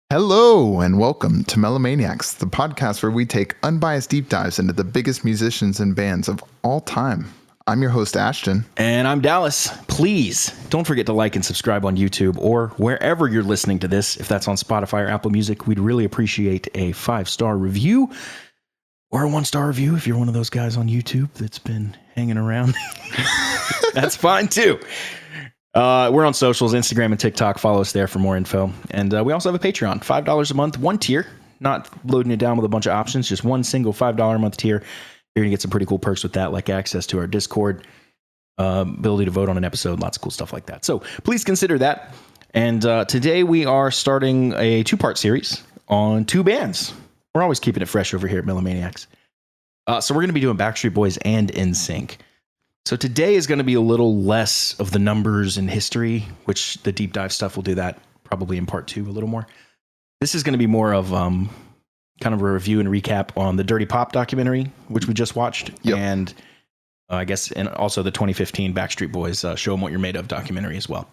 Hello and welcome to Melomaniax, the podcast where we take unbiased deep dives into the biggest musicians and bands of all time. I'm your host, Ashton. And I'm Dallas. Please don't forget to like and subscribe on YouTube or wherever you're listening to this. If that's on Spotify or Apple Music, we'd really appreciate a 5-star review or a 1-star review if you're one of those guys on YouTube that's been hanging around. That's fine too. We're on socials, Instagram and TikTok. Follow us there for more info. And we also have a Patreon, $5 a month, one tier. Not loading it down with a bunch of options, just one single $5 a month tier. You're going to get some pretty cool perks with that, like access to our Discord, ability to vote on an episode, lots of cool stuff like that. So please consider that. And today we are starting a 2-part series on 2 bands. We're always keeping it fresh over here at Melomaniax. So we're going to be doing Backstreet Boys and NSYNC. So today is going to be a little less of the numbers and history, which the deep dive stuff will do that probably in part 2 a little more. This is going to be more of kind of a review and recap on the Dirty Pop documentary, which we just watched. Yep. And I guess, and also the 2015 Backstreet Boys Show 'Em What You're Made Of documentary as well.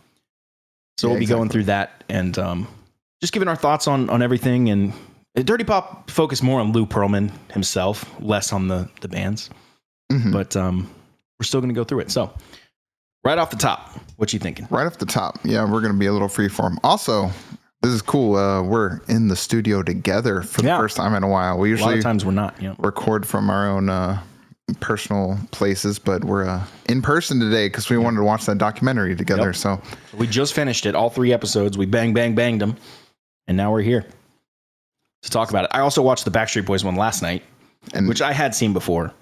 So we'll be going through that and just giving our thoughts on everything. And Dirty Pop focused more on Lou Pearlman himself, less on the bands. Mm-hmm. But we're still going to go through it. So right off the top, what you thinking? Right off the top. Yeah, we're going to be a little freeform. Also, this is cool. We're in the studio together for the first time in a while. We usually, a lot of times we're not. Yeah. Record from our own personal places, but we're in person today because we wanted to watch that documentary together. Yep. So we just finished it. All 3 episodes. We banged them. And now we're here to talk about it. I also watched the Backstreet Boys one last night, which I had seen before.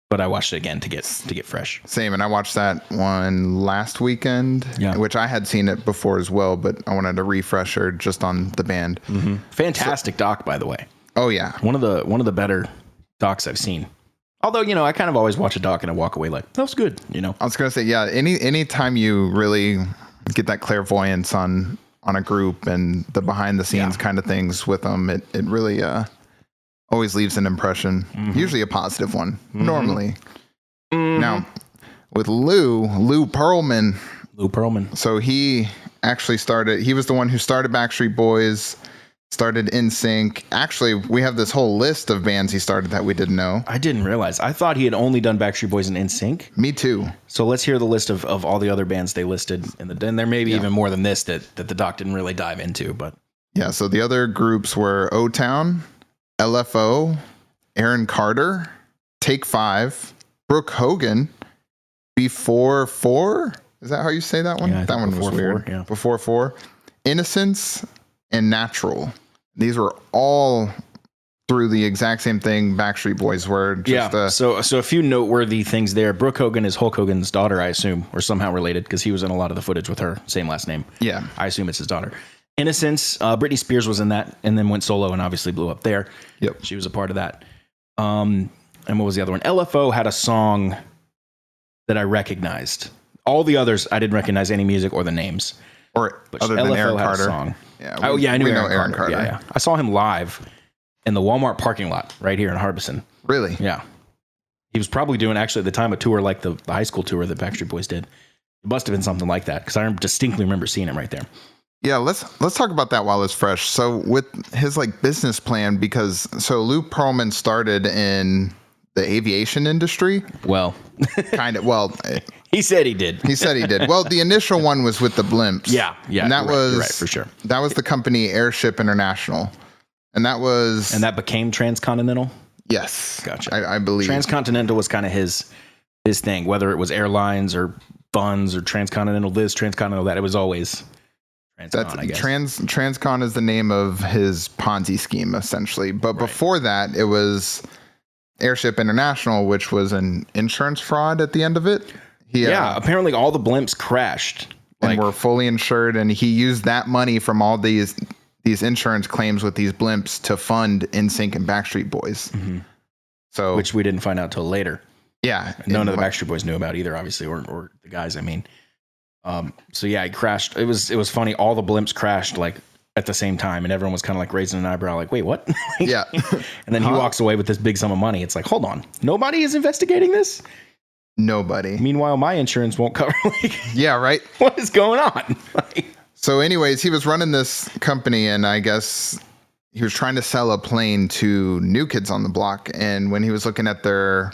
But I watched it again to get fresh. Same, and I watched that one last weekend, which I had seen it before as well, but I wanted a refresher just on the band. Mm-hmm. Fantastic doc, by the way. Oh yeah, one of the better docs I've seen. Although, I kind of always watch a doc and I walk away like, that was good. I was gonna say, any time you really get that clairvoyance on a group and the behind the scenes kind of things with them, it really always leaves an impression, usually a positive one, normally. Mm-hmm. Now, with Lou Pearlman. So he actually he was the one who started Backstreet Boys, started NSYNC. Actually, we have this whole list of bands he started that we didn't know. I didn't realize. I thought he had only done Backstreet Boys and NSYNC. Me too. So let's hear the list of all the other bands they listed. And there may be even more than this that the doc didn't really dive into. But yeah, so the other groups were O-Town, LFO, Aaron Carter, Take 5, Brooke Hogan, Before 4. Is that how you say that one? Yeah, that one was weird. 4, yeah. Before 4, Innocence, and Natural. These were all through the exact same thing Backstreet Boys were. So a few noteworthy things there. Brooke Hogan is Hulk Hogan's daughter, I assume, or somehow related because he was in a lot of the footage with her. Same last name. Yeah. I assume it's his daughter. Innocence, Britney Spears was in that and then went solo and obviously blew up there. Yep. She was a part of that. And what was the other one? LFO had a song that I recognized. All the others, I didn't recognize any music or the names. But other than LFO Aaron Carter. A song. Yeah, I knew Aaron Carter. Carter. Yeah. I saw him live in the Walmart parking lot right here in Harbison. Really? Yeah. He was probably doing, actually, at the time, a tour like the high school tour that Backstreet Boys did. It must have been something like that because I distinctly remember seeing him right there. Yeah, let's talk about that while it's fresh. So with his business plan, because Lou Pearlman started in the aviation industry. Well, kind of. Well, he said he did. He said he did. Well, the initial one was with the blimps. Yeah, and that was right, for sure. That was the company Airship International, and that became Transcontinental. Yes, gotcha. I believe Transcontinental was kind of his thing, whether it was airlines or funds or Transcontinental this, Transcontinental that. It was always. Transcon, I guess. Transcon is the name of his Ponzi scheme, essentially. But before that, it was Airship International, which was an insurance fraud at the end of it. Apparently all the blimps crashed. And were fully insured, and he used that money from all these insurance claims with these blimps to fund NSYNC and Backstreet Boys. Mm-hmm. So, which we didn't find out till later. Yeah. None of the Backstreet Boys knew about either, obviously, or the guys, I mean. It crashed. It was funny. All the blimps crashed at the same time, and everyone was kind of raising an eyebrow, wait, what? Yeah. And then he walks away with this big sum of money. It's hold on, nobody is investigating this. Nobody. Meanwhile, my insurance won't cover. Yeah, right. What is going on? So anyways, he was running this company, and I guess he was trying to sell a plane to New Kids on the Block. And when he was looking at their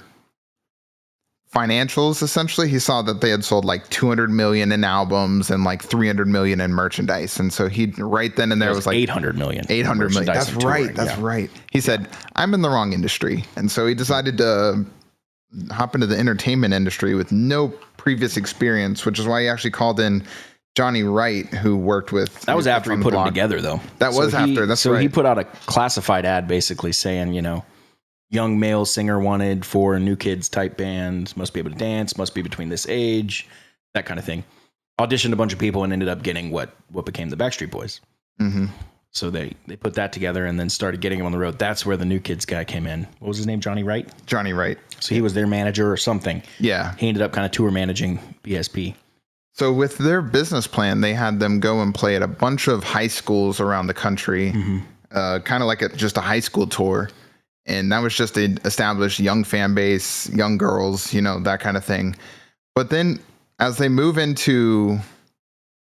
financials, essentially, he saw that they had sold like 200 million in albums and like 300 million in merchandise. And so he right then and there was like 800 million. 800 million. That's right. That's right. He said, I'm in the wrong industry. And so he decided to hop into the entertainment industry with no previous experience, which is why he actually called in Johnny Wright, who worked with. That was after he put them together, though. That was after. That's right. So he put out a classified ad basically saying, young male singer wanted for New Kids type band, must be able to dance, must be between this age, that kind of thing. Auditioned a bunch of people and ended up getting what became the Backstreet Boys. Mm-hmm. So they put that together and then started getting him on the road. That's where the New Kids guy came in. What was his name? Johnny Wright? Johnny Wright. So he was their manager or something. Yeah. He ended up kind of tour managing BSP. So with their business plan, they had them go and play at a bunch of high schools around the country, kind of like just a high school tour. And that was just to establish young fan base, young girls, that kind of thing. But then as they move into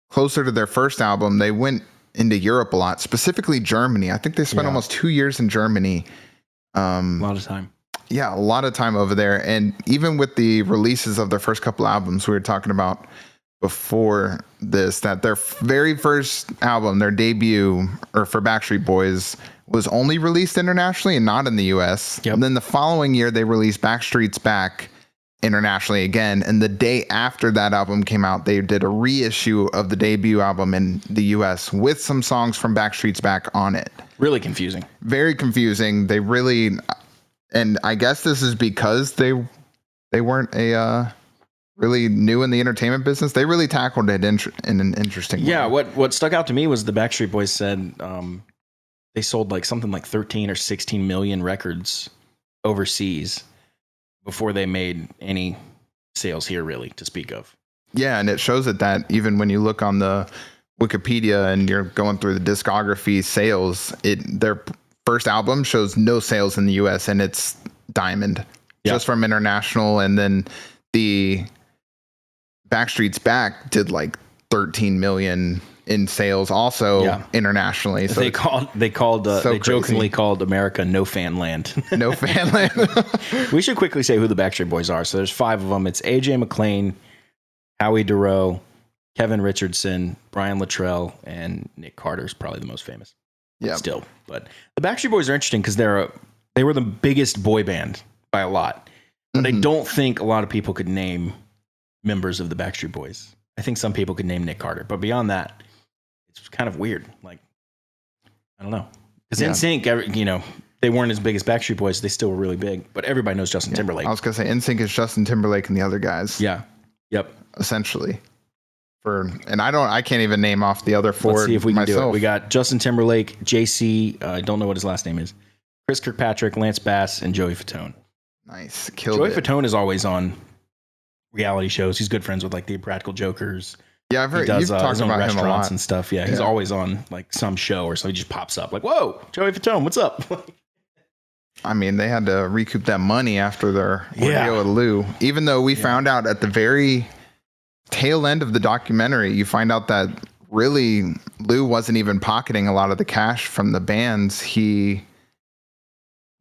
closer to their first album, they went into Europe a lot, specifically Germany. I think they spent almost 2 years in Germany. A lot of time. Yeah, a lot of time over there. And even with the releases of their first couple albums, we were talking about before this, that their very first album, their debut, or for Backstreet Boys, was only released internationally and not in the US. Yep. And then the following year, they released Backstreet's Back internationally again. And the day after that album came out, they did a reissue of the debut album in the US with some songs from Backstreet's Back on it. Really confusing. Very confusing. They really, and I guess this is because they weren't really new in the entertainment business. They really tackled it in an interesting way. Yeah, what stuck out to me was the Backstreet Boys said they sold like something like 13 or 16 million records overseas before they made any sales here, really, to speak of. Yeah, and it shows that even when you look on the Wikipedia and you're going through the discography sales, their first album shows no sales in the US, and it's Diamond, just from international. And then the Backstreet's Back did like 13 million in sales also internationally. So they jokingly called America No Fan Land. No Fan Land. We should quickly say who the Backstreet Boys are. So there's 5 of them. It's AJ McLean, Howie Dorough, Kevin Richardson, Brian Luttrell, and Nick Carter's probably the most famous. Yeah. Still. But the Backstreet Boys are interesting because they were the biggest boy band by a lot. But I don't think a lot of people could name members of the Backstreet Boys. I think some people could name Nick Carter, but beyond that, it's kind of weird. Like, I don't know. Because NSYNC, they weren't as big as Backstreet Boys. They still were really big, but everybody knows Justin Timberlake. I was going to say NSYNC is Justin Timberlake and the other guys. Yeah. Yep. Essentially. I can't even name off the other 4. Let's see if we can myself. do it. We got Justin Timberlake, JC, I don't know what his last name is, Chris Kirkpatrick, Lance Bass, and Joey Fatone. Nice. Joey Fatone is always on reality shows. He's good friends with like the Impractical Jokers. Yeah, I've heard you've talked about him a lot and stuff. Yeah, he's always on like some show or so. He just pops up like, "Whoa, Joey Fatone, what's up?" I mean, they had to recoup that money after their ordeal with Lou. Even though we found out at the very tail end of the documentary, you find out that really Lou wasn't even pocketing a lot of the cash from the bands.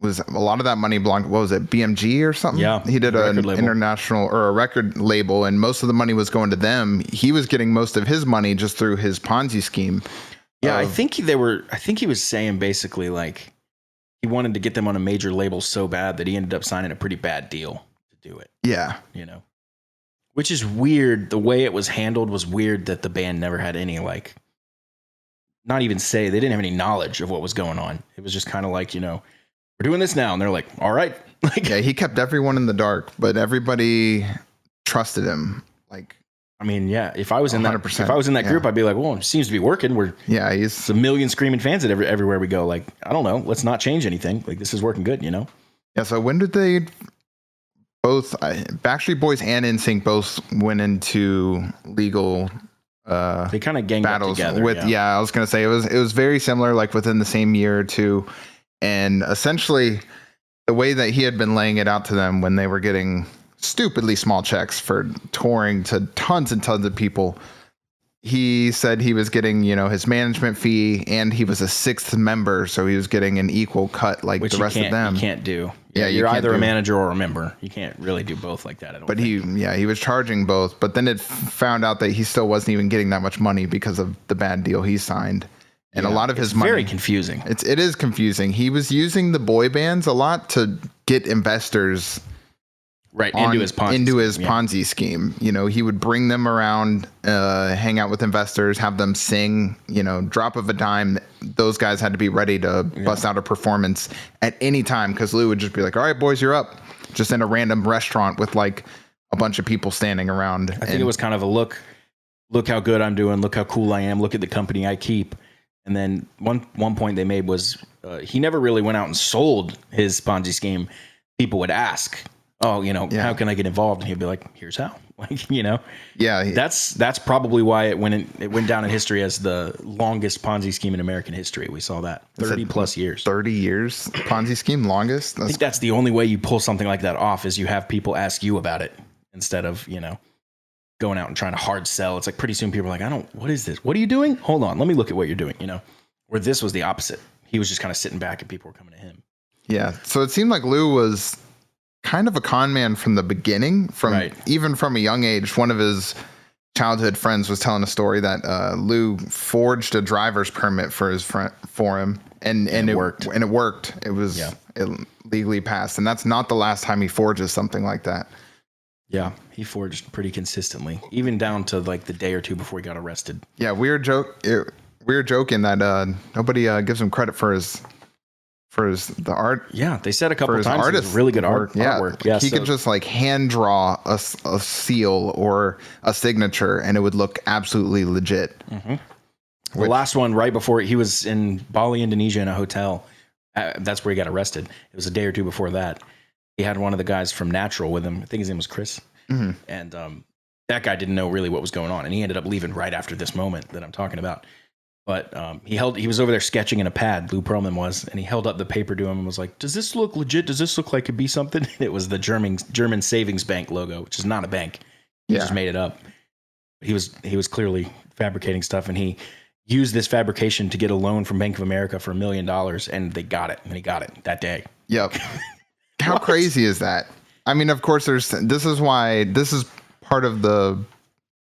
A lot of that money belonged, what was it, BMG or something? Yeah. He did an international or a record label, and most of the money was going to them. He was getting most of his money just through his Ponzi scheme. Yeah, I think he was saying basically like he wanted to get them on a major label so bad that he ended up signing a pretty bad deal to do it. Yeah. Which is weird. The way it was handled was weird that the band never had any not even say, they didn't have any knowledge of what was going on. It was just kind of like, we're doing this now. And they're like, all right. He kept everyone in the dark, but everybody trusted him. If I was in that group, I'd be like, well, it seems to be working. He's a million screaming fans at everywhere we go. Like, I don't know. Let's not change anything. Like, this is working good, Yeah. So when did they both, Backstreet Boys and NSYNC both went into legal they kind of ganged battles up together. I was going to say it was very similar, like within the same year or two. And essentially, the way that he had been laying it out to them when they were getting stupidly small checks for touring to tons and tons of people, he said he was getting, his management fee, and he was a sixth member, so he was getting an equal cut like Which the rest of them. You can't do. Yeah, you're either a manager or a member. You can't really do both like that. I don't but think. he was charging both, but then it found out that he still wasn't even getting that much money because of the bad deal he signed. And a lot of his money. Very confusing. It is confusing. He was using the boy bands a lot to get investors into his Ponzi scheme. He would bring them around, hang out with investors, have them sing, drop of a dime. Those guys had to be ready to bust out a performance at any time, because Lou would just be like, all right, boys, you're up. Just in a random restaurant with like a bunch of people standing around. I think it was kind of a look how good I'm doing. Look how cool I am. Look at the company I keep. And then one point they made was he never really went out and sold his Ponzi scheme. People would ask, oh, how can I get involved? And he'd be like, here's how. Yeah. That's probably why it went down in history as the longest Ponzi scheme in American history. We saw that 30 plus years. 30 years Ponzi scheme, longest. I think that's the only way you pull something like that off, is you have people ask you about it instead of going out and trying to hard sell. It's like pretty soon people are like, what is this? What are you doing? Hold on, let me look at what you're doing. Where this was the opposite. He was just kind of sitting back and people were coming to him. Yeah. So it seemed like Lou was kind of a con man from the beginning, even from a young age. One of his childhood friends was telling a story that Lou forged a driver's permit for him, and it worked. And it worked. It was it legally passed, and that's not the last time he forges something like that. Yeah, he forged pretty consistently, even down to like the day or two before he got arrested. Yeah, we were joking that nobody gives him credit for the art. Yeah, they said a couple of times it was really good artwork. Yeah, he could just like hand draw a seal or a signature, and it would look absolutely legit. Mm-hmm. The last one, right before he was in Bali, Indonesia, in a hotel. That's where he got arrested. It was a day or two before that. He had one of the guys from Natural with him. I think his name was Chris. Mm-hmm. And that guy didn't know really what was going on. And he ended up leaving right after this moment that I'm talking about. But he was over there sketching in a pad, Lou Pearlman was, and he held up the paper to him and was like, does this look legit? Does this look like it could be something? And it was the German Savings Bank logo, which is not a bank. He just made it up. He was clearly fabricating stuff, and he used this fabrication to get a loan from Bank of America for $1 million, and they got it. And he got it that day. Yep. How crazy is that? I mean, of course, this is part of the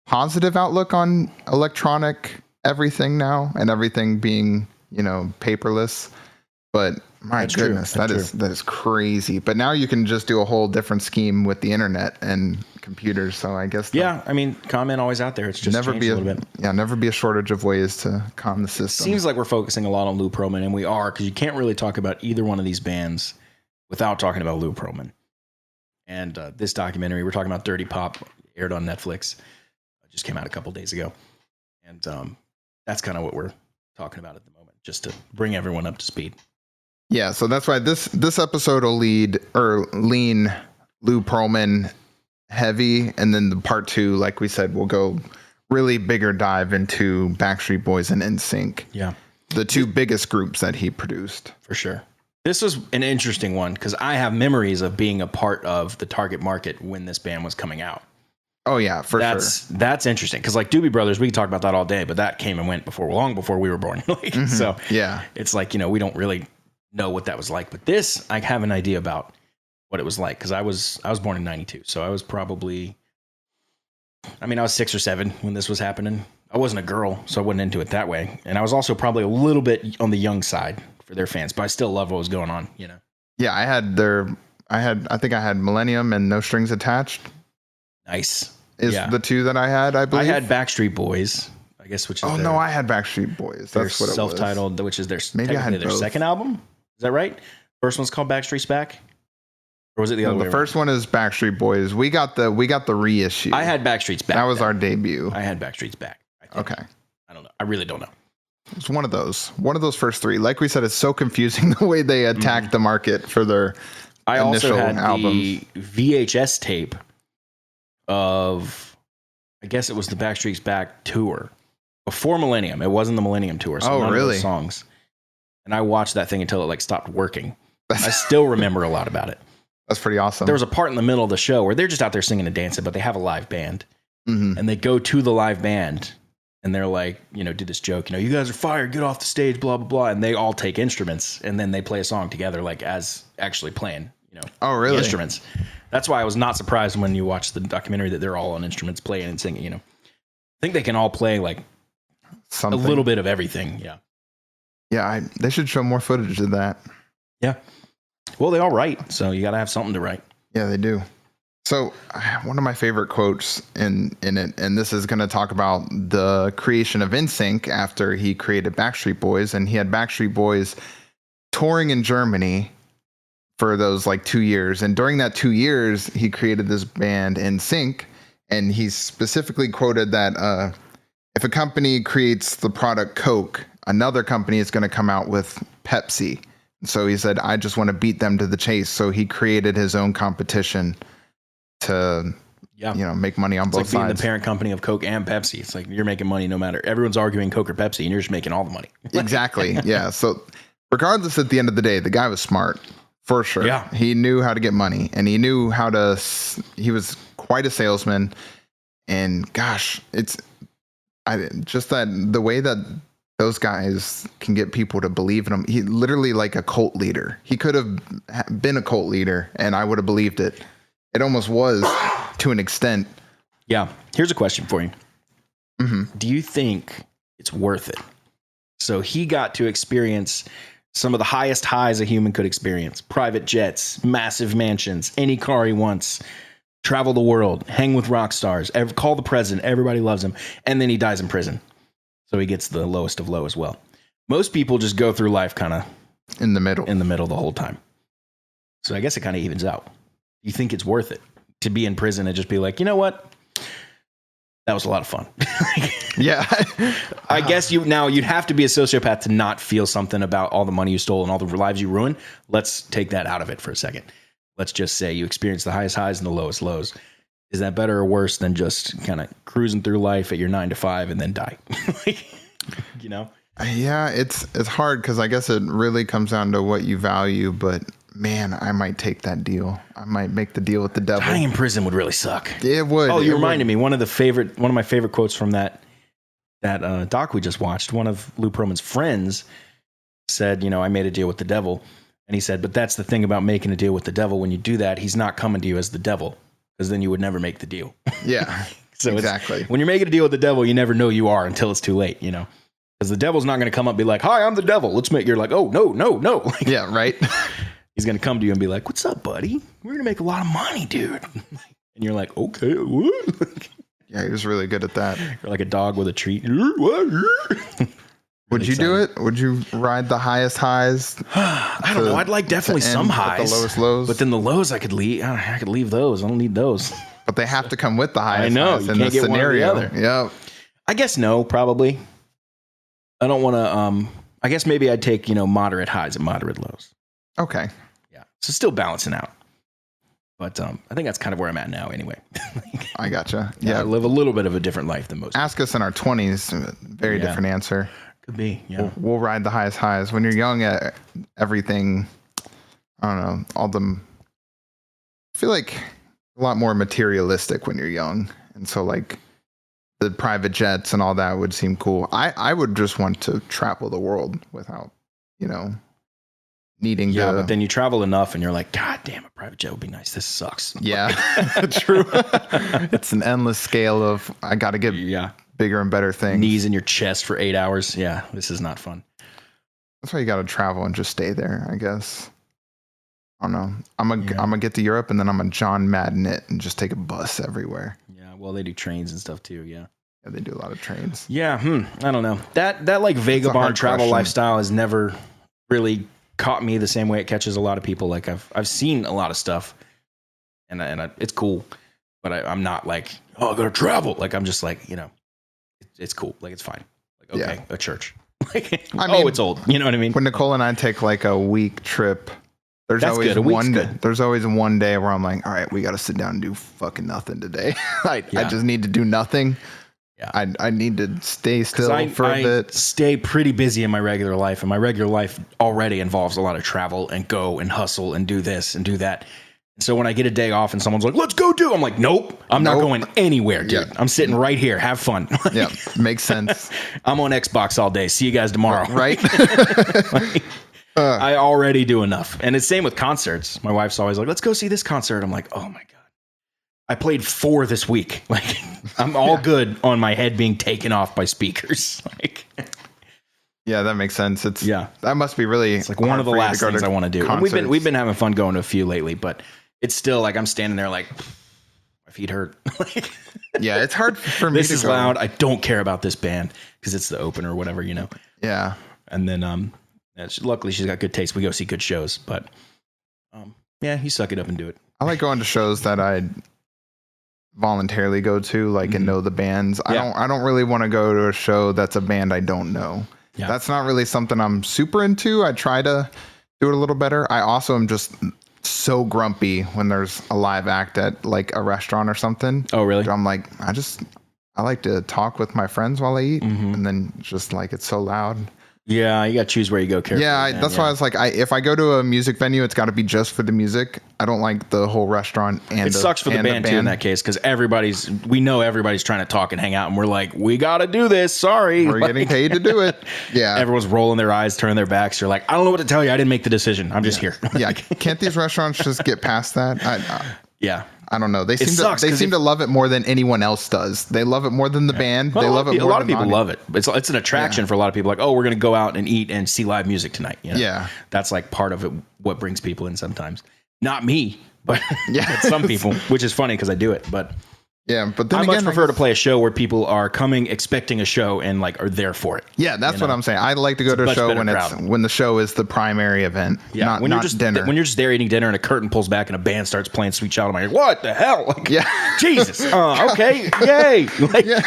positive outlook on electronic everything now, and everything being, paperless. But my goodness, that is crazy. But now you can just do a whole different scheme with the internet and computers. So I guess comment always out there. It's just never be a little bit. Yeah, never be a shortage of ways to con the system. Seems like we're focusing a lot on Lou Pearlman, and we are, because you can't really talk about either one of these bands without talking about Lou Pearlman. And this documentary, we're talking about Dirty Pop, aired on Netflix. It just came out a couple days ago. And that's kind of what we're talking about at the moment, just to bring everyone up to speed. Yeah, so that's why this episode will lean Lou Pearlman heavy, and then the part 2, like we said, will go really bigger dive into Backstreet Boys and NSYNC. Yeah. The two biggest groups that he produced. For sure. This was an interesting one because I have memories of being a part of the target market when this band was coming out. Oh yeah, sure. That's interesting because like Doobie Brothers, we could talk about that all day, but that came and went long before we were born. Mm-hmm. So yeah, it's like, we don't really know what that was like, but this, I have an idea about what it was like because I was born in 92, so I was probably, I was 6 or 7 when this was happening. I wasn't a girl, so I wasn't into it that way, and I was also probably a little bit on the young side for their fans, but I still love what was going on. Yeah, I think I had Millennium and No Strings Attached. Nice. Is the two that I had, I believe. I had Backstreet Boys, I guess, which is I had Backstreet Boys. That's what it was. Self-titled, which is their second album. Is that right? First one's called Backstreet's Back? Or was it the other way? The first one is Backstreet Boys. We got the reissue. I had Backstreet's Back. That was our debut. I had Backstreet's Back. Okay. I don't know. I really don't know. It's one of those first 3. Like we said, it's so confusing the way they attacked the market for their I initial also had albums. The VHS tape of, I guess it was the Backstreet's Back tour before Millennium. It wasn't the Millennium tour. So none of those songs. And I watched that thing until it stopped working. I still remember a lot about it. That's pretty awesome. There was a part in the middle of the show where they're just out there singing and dancing, but they have a live band. Mm-hmm. And they go to the live band and they're like, do this joke, you guys are fired, get off the stage, blah, blah, blah. And they all take instruments and then they play a song together, like as actually playing, oh, really? Instruments. That's why I was not surprised when you watch the documentary that they're all on instruments playing and singing, I think they can all play like something. A little bit of everything. Yeah. Yeah. They should show more footage of that. Yeah. Well, they all write, so you got to have something to write. Yeah, they do. So one of my favorite quotes in it, and this is going to talk about the creation of NSYNC after he created Backstreet Boys, and he had Backstreet Boys touring in Germany for those like 2 years. And during that 2 years, he created this band NSYNC, and he specifically quoted that if a company creates the product Coke, another company is going to come out with Pepsi. So he said, I just want to beat them to the chase. So he created his own competition to, make money on both sides. It's like being the parent company of Coke and Pepsi. It's like you're making money no matter. Everyone's arguing Coke or Pepsi, and you're just making all the money. Exactly. Yeah. So regardless, at the end of the day, the guy was smart for sure. Yeah. He knew how to get money, and he knew how to. He was quite a salesman, and gosh, just that the way that those guys can get people to believe in him. He literally like a cult leader. He could have been a cult leader, and I would have believed it. It almost was to an extent. Yeah. Here's a question for you. Mm-hmm. Do you think it's worth it? So he got to experience some of the highest highs a human could experience. Private jets, massive mansions, any car he wants, travel the world, hang with rock stars, call the president, everybody loves him. And then he dies in prison. So he gets the lowest of low as well. Most people just go through life kind of in the middle the whole time. So I guess it kind of evens out. You think it's worth it to be in prison and just be like, you know what? That was a lot of fun. Yeah. I guess you'd have to be a sociopath to not feel something about all the money you stole and all the lives you ruined. Let's take that out of it for a second. Let's just say you experienced the highest highs and the lowest lows. Is that better or worse than just kind of cruising through life at your 9 to 5 and then die? Yeah, it's hard because I guess it really comes down to what you value, but man, I might take that deal. I might make the deal with the devil. Dying in prison would really suck. It would. Oh, you reminded me. One of my favorite quotes from that doc we just watched. One of Lou Pearlman's friends said, I made a deal with the devil. And he said, but that's the thing about making a deal with the devil. When you do that, he's not coming to you as the devil, because then you would never make the deal. Yeah, so exactly. When you're making a deal with the devil, you never know you are until it's too late, because the devil's not going to come up and be like, hi, I'm the devil. Let's make, you're like, oh, no. Yeah, right. He's going to come to you and be like, what's up, buddy? We're going to make a lot of money, dude. And you're like, okay, what? Yeah, he was really good at that. You're like a dog with a treat. Would you do it? Would you ride the highest highs? I don't know. I'd like definitely some highs. The lowest lows. But then the lows I could leave. I could leave those. I don't need those. But they have to come with the highest. I know. Highs you in can't the get scenario. One or the other. Yeah. I guess no, probably. I don't want to. I guess maybe I'd take moderate highs and moderate lows. Okay. Yeah. So still balancing out. But I think that's kind of where I'm at now anyway. I gotcha. Yeah. I live a little bit of a different life than most. Ask us in our 20s. Very different answer. Could be. Yeah. We'll ride the highest highs. When you're young, everything, I don't know, I feel like a lot more materialistic when you're young. And so like the private jets and all that would seem cool. I would just want to travel the world without, needing to. Yeah, but then you travel enough and you're like, God damn, a private jet would be nice. This sucks. Yeah, true. It's an endless scale of, I got to get bigger and better things. Knees in your chest for 8 hours. Yeah, this is not fun. That's why you got to travel and just stay there, I guess. I don't know. I'm gonna get to Europe and then I'm gonna John Madden it and just take a bus everywhere. Yeah, well, they do trains and stuff too. Yeah, they do a lot of trains. Yeah, I don't know. That like vagabond travel lifestyle has never really caught me the same way it catches a lot of people. Like I've seen a lot of stuff, and it's cool, but I'm not like, oh, I gotta travel. Like I'm just like, it's cool. Like it's fine. Like okay, a church. Like it's old. You know what I mean? When Nicole and I take like a week trip. There's always one day where I'm like, all right, we got to sit down and do fucking nothing today. I just need to do nothing. Yeah. I need to stay still for a bit. I stay pretty busy in my regular life, and my regular life already involves a lot of travel and go and hustle and do this and do that. So when I get a day off and someone's like, let's go do, I'm like, nope, I'm not going anywhere, dude. Yeah. I'm sitting right here. Have fun. Yeah, makes sense. I'm on Xbox all day. See you guys tomorrow. Right? I already do enough. And it's same with concerts. My wife's always like, let's go see this concert. I'm like, oh my God. I played 4 this week. Like, I'm all good on my head being taken off by speakers. Like, yeah, that makes sense. that must be really. It's like one of the last things I want to do. And we've been having fun going to a few lately, but it's still like I'm standing there like my feet hurt. Yeah, it's hard for me. This is loud. I don't care about this band because it's the opener or whatever, you know. Yeah, and then luckily she's got good taste. We go see good shows, but yeah, you suck it up and do it. I like going to shows that I voluntarily go to, like, and know the bands. Yeah. I don't really want to go to a show that's a band I don't know. Yeah. That's not really something I'm super into. I try to do it a little better. I also am just so grumpy when there's a live act at like a restaurant or something. Oh, really? I'm like, I like to talk with my friends while I eat, and then just like it's so loud. Yeah, you got to choose where you go carefully. Yeah, that's why I was like, if I go to a music venue, it's got to be just for the music. I don't like the whole restaurant and it sucks for the band too in that case because we know everybody's trying to talk and hang out, and we're like, we got to do this. Sorry, we're getting paid to do it. Yeah, everyone's rolling their eyes, turning their backs. You're like, I don't know what to tell you. I didn't make the decision. I'm just here. Yeah, can't these restaurants just get past that? Yeah. I don't know. They seem to love it more than anyone else does. They love it more than the band. Well, they love it more. A lot of people love it. It's an attraction for a lot of people. Like, oh, we're going to go out and eat and see live music tonight. You know? Yeah, that's like part of it. What brings people in sometimes. Not me, but yeah, some people. Which is funny because I do it. But yeah, but then I again, much prefer to play a show where people are coming expecting a show and like are there for it. Yeah, that's what I'm saying. I like to go to a show when the show is the primary event. Yeah, not, when you're not just dinner. When you're just there eating dinner and a curtain pulls back and a band starts playing Sweet Child, I'm like, what the hell? Like, yeah, Jesus. Okay, yay. Like, yeah.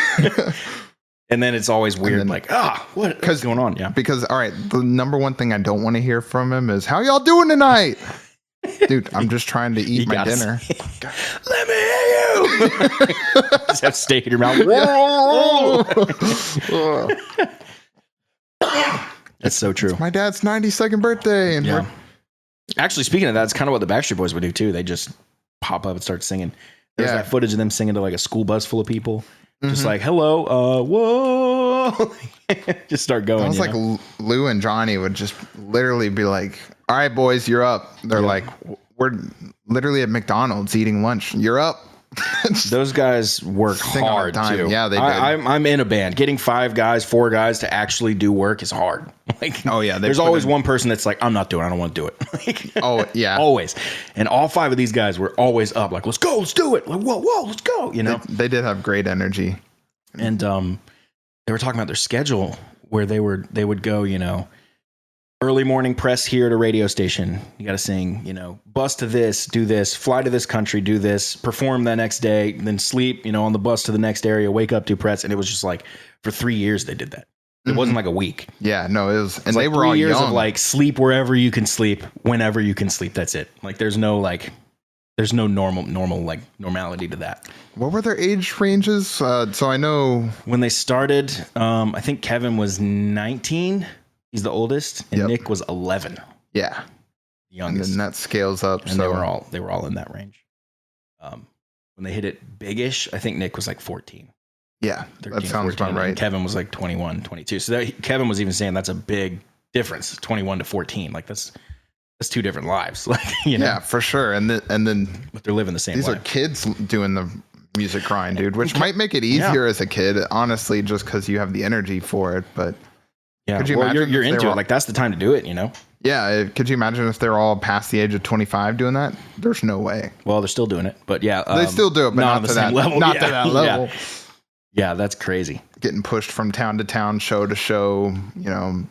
And then it's always weird. Like, what's going on? Yeah, because all right, the number one thing I don't want to hear from him is how y'all doing tonight. Dude, I'm just trying to eat my dinner. Let me hear you. Just have steak in your mouth. That's so true. It's my dad's 92nd birthday. And actually, speaking of that, it's kind of what the Backstreet Boys would do too. They just pop up and start singing. There's that footage of them singing to like a school bus full of people. Just like, hello, whoa. Just start going. Sounds like Lou and Johnny would just literally be like, all right, boys, you're up. They're like, we're literally at McDonald's eating lunch. You're up. Those guys work hard too. Yeah, they did. I'm in a band. Getting 4 guys to actually do work is hard. Like, oh yeah, there's always one person that's like, I'm not doing it. I don't want to do it. Like, oh yeah, always. And all 5 of these guys were always up. Like, let's go, let's do it. Like, whoa, let's go. You know, they did have great energy. And they were talking about their schedule where they would go, you know, early morning press here at a radio station. You got to sing, you know, bus to this, do this, fly to this country, do this, perform the next day, then sleep, you know, on the bus to the next area, wake up, do press. And it was just like for 3 years they did that. It wasn't like a week. Yeah, no, it was. And they were all 3 years young. of like sleep wherever you can sleep, whenever you can sleep. That's it. Like there's no normal like normality to that. What were their age ranges? So I know when they started, I think Kevin was 19. He's the oldest, and Nick was 11. Yeah, youngest. And then that scales up. And they were all in that range. When they hit it big-ish, I think Nick was like 14. Yeah, 13, that sounds 14, about right. Kevin was like 21, 22. So Kevin was even saying that's a big difference, 21 to 14. Like that's 2 different lives. Like, you know. Yeah, for sure. And then but they're living the same life. These are kids doing the music grind, dude, which might make it easier as a kid, honestly, just because you have the energy for it. But yeah, could you imagine you're into it. Like that's the time to do it, you know? Yeah. Could you imagine if they're all past the age of 25 doing that? There's no way. Well, they're still doing it, but yeah. They still do it, but not to that level. Not to that level. Yeah, that's crazy. Getting pushed from town to town, show to show, you know,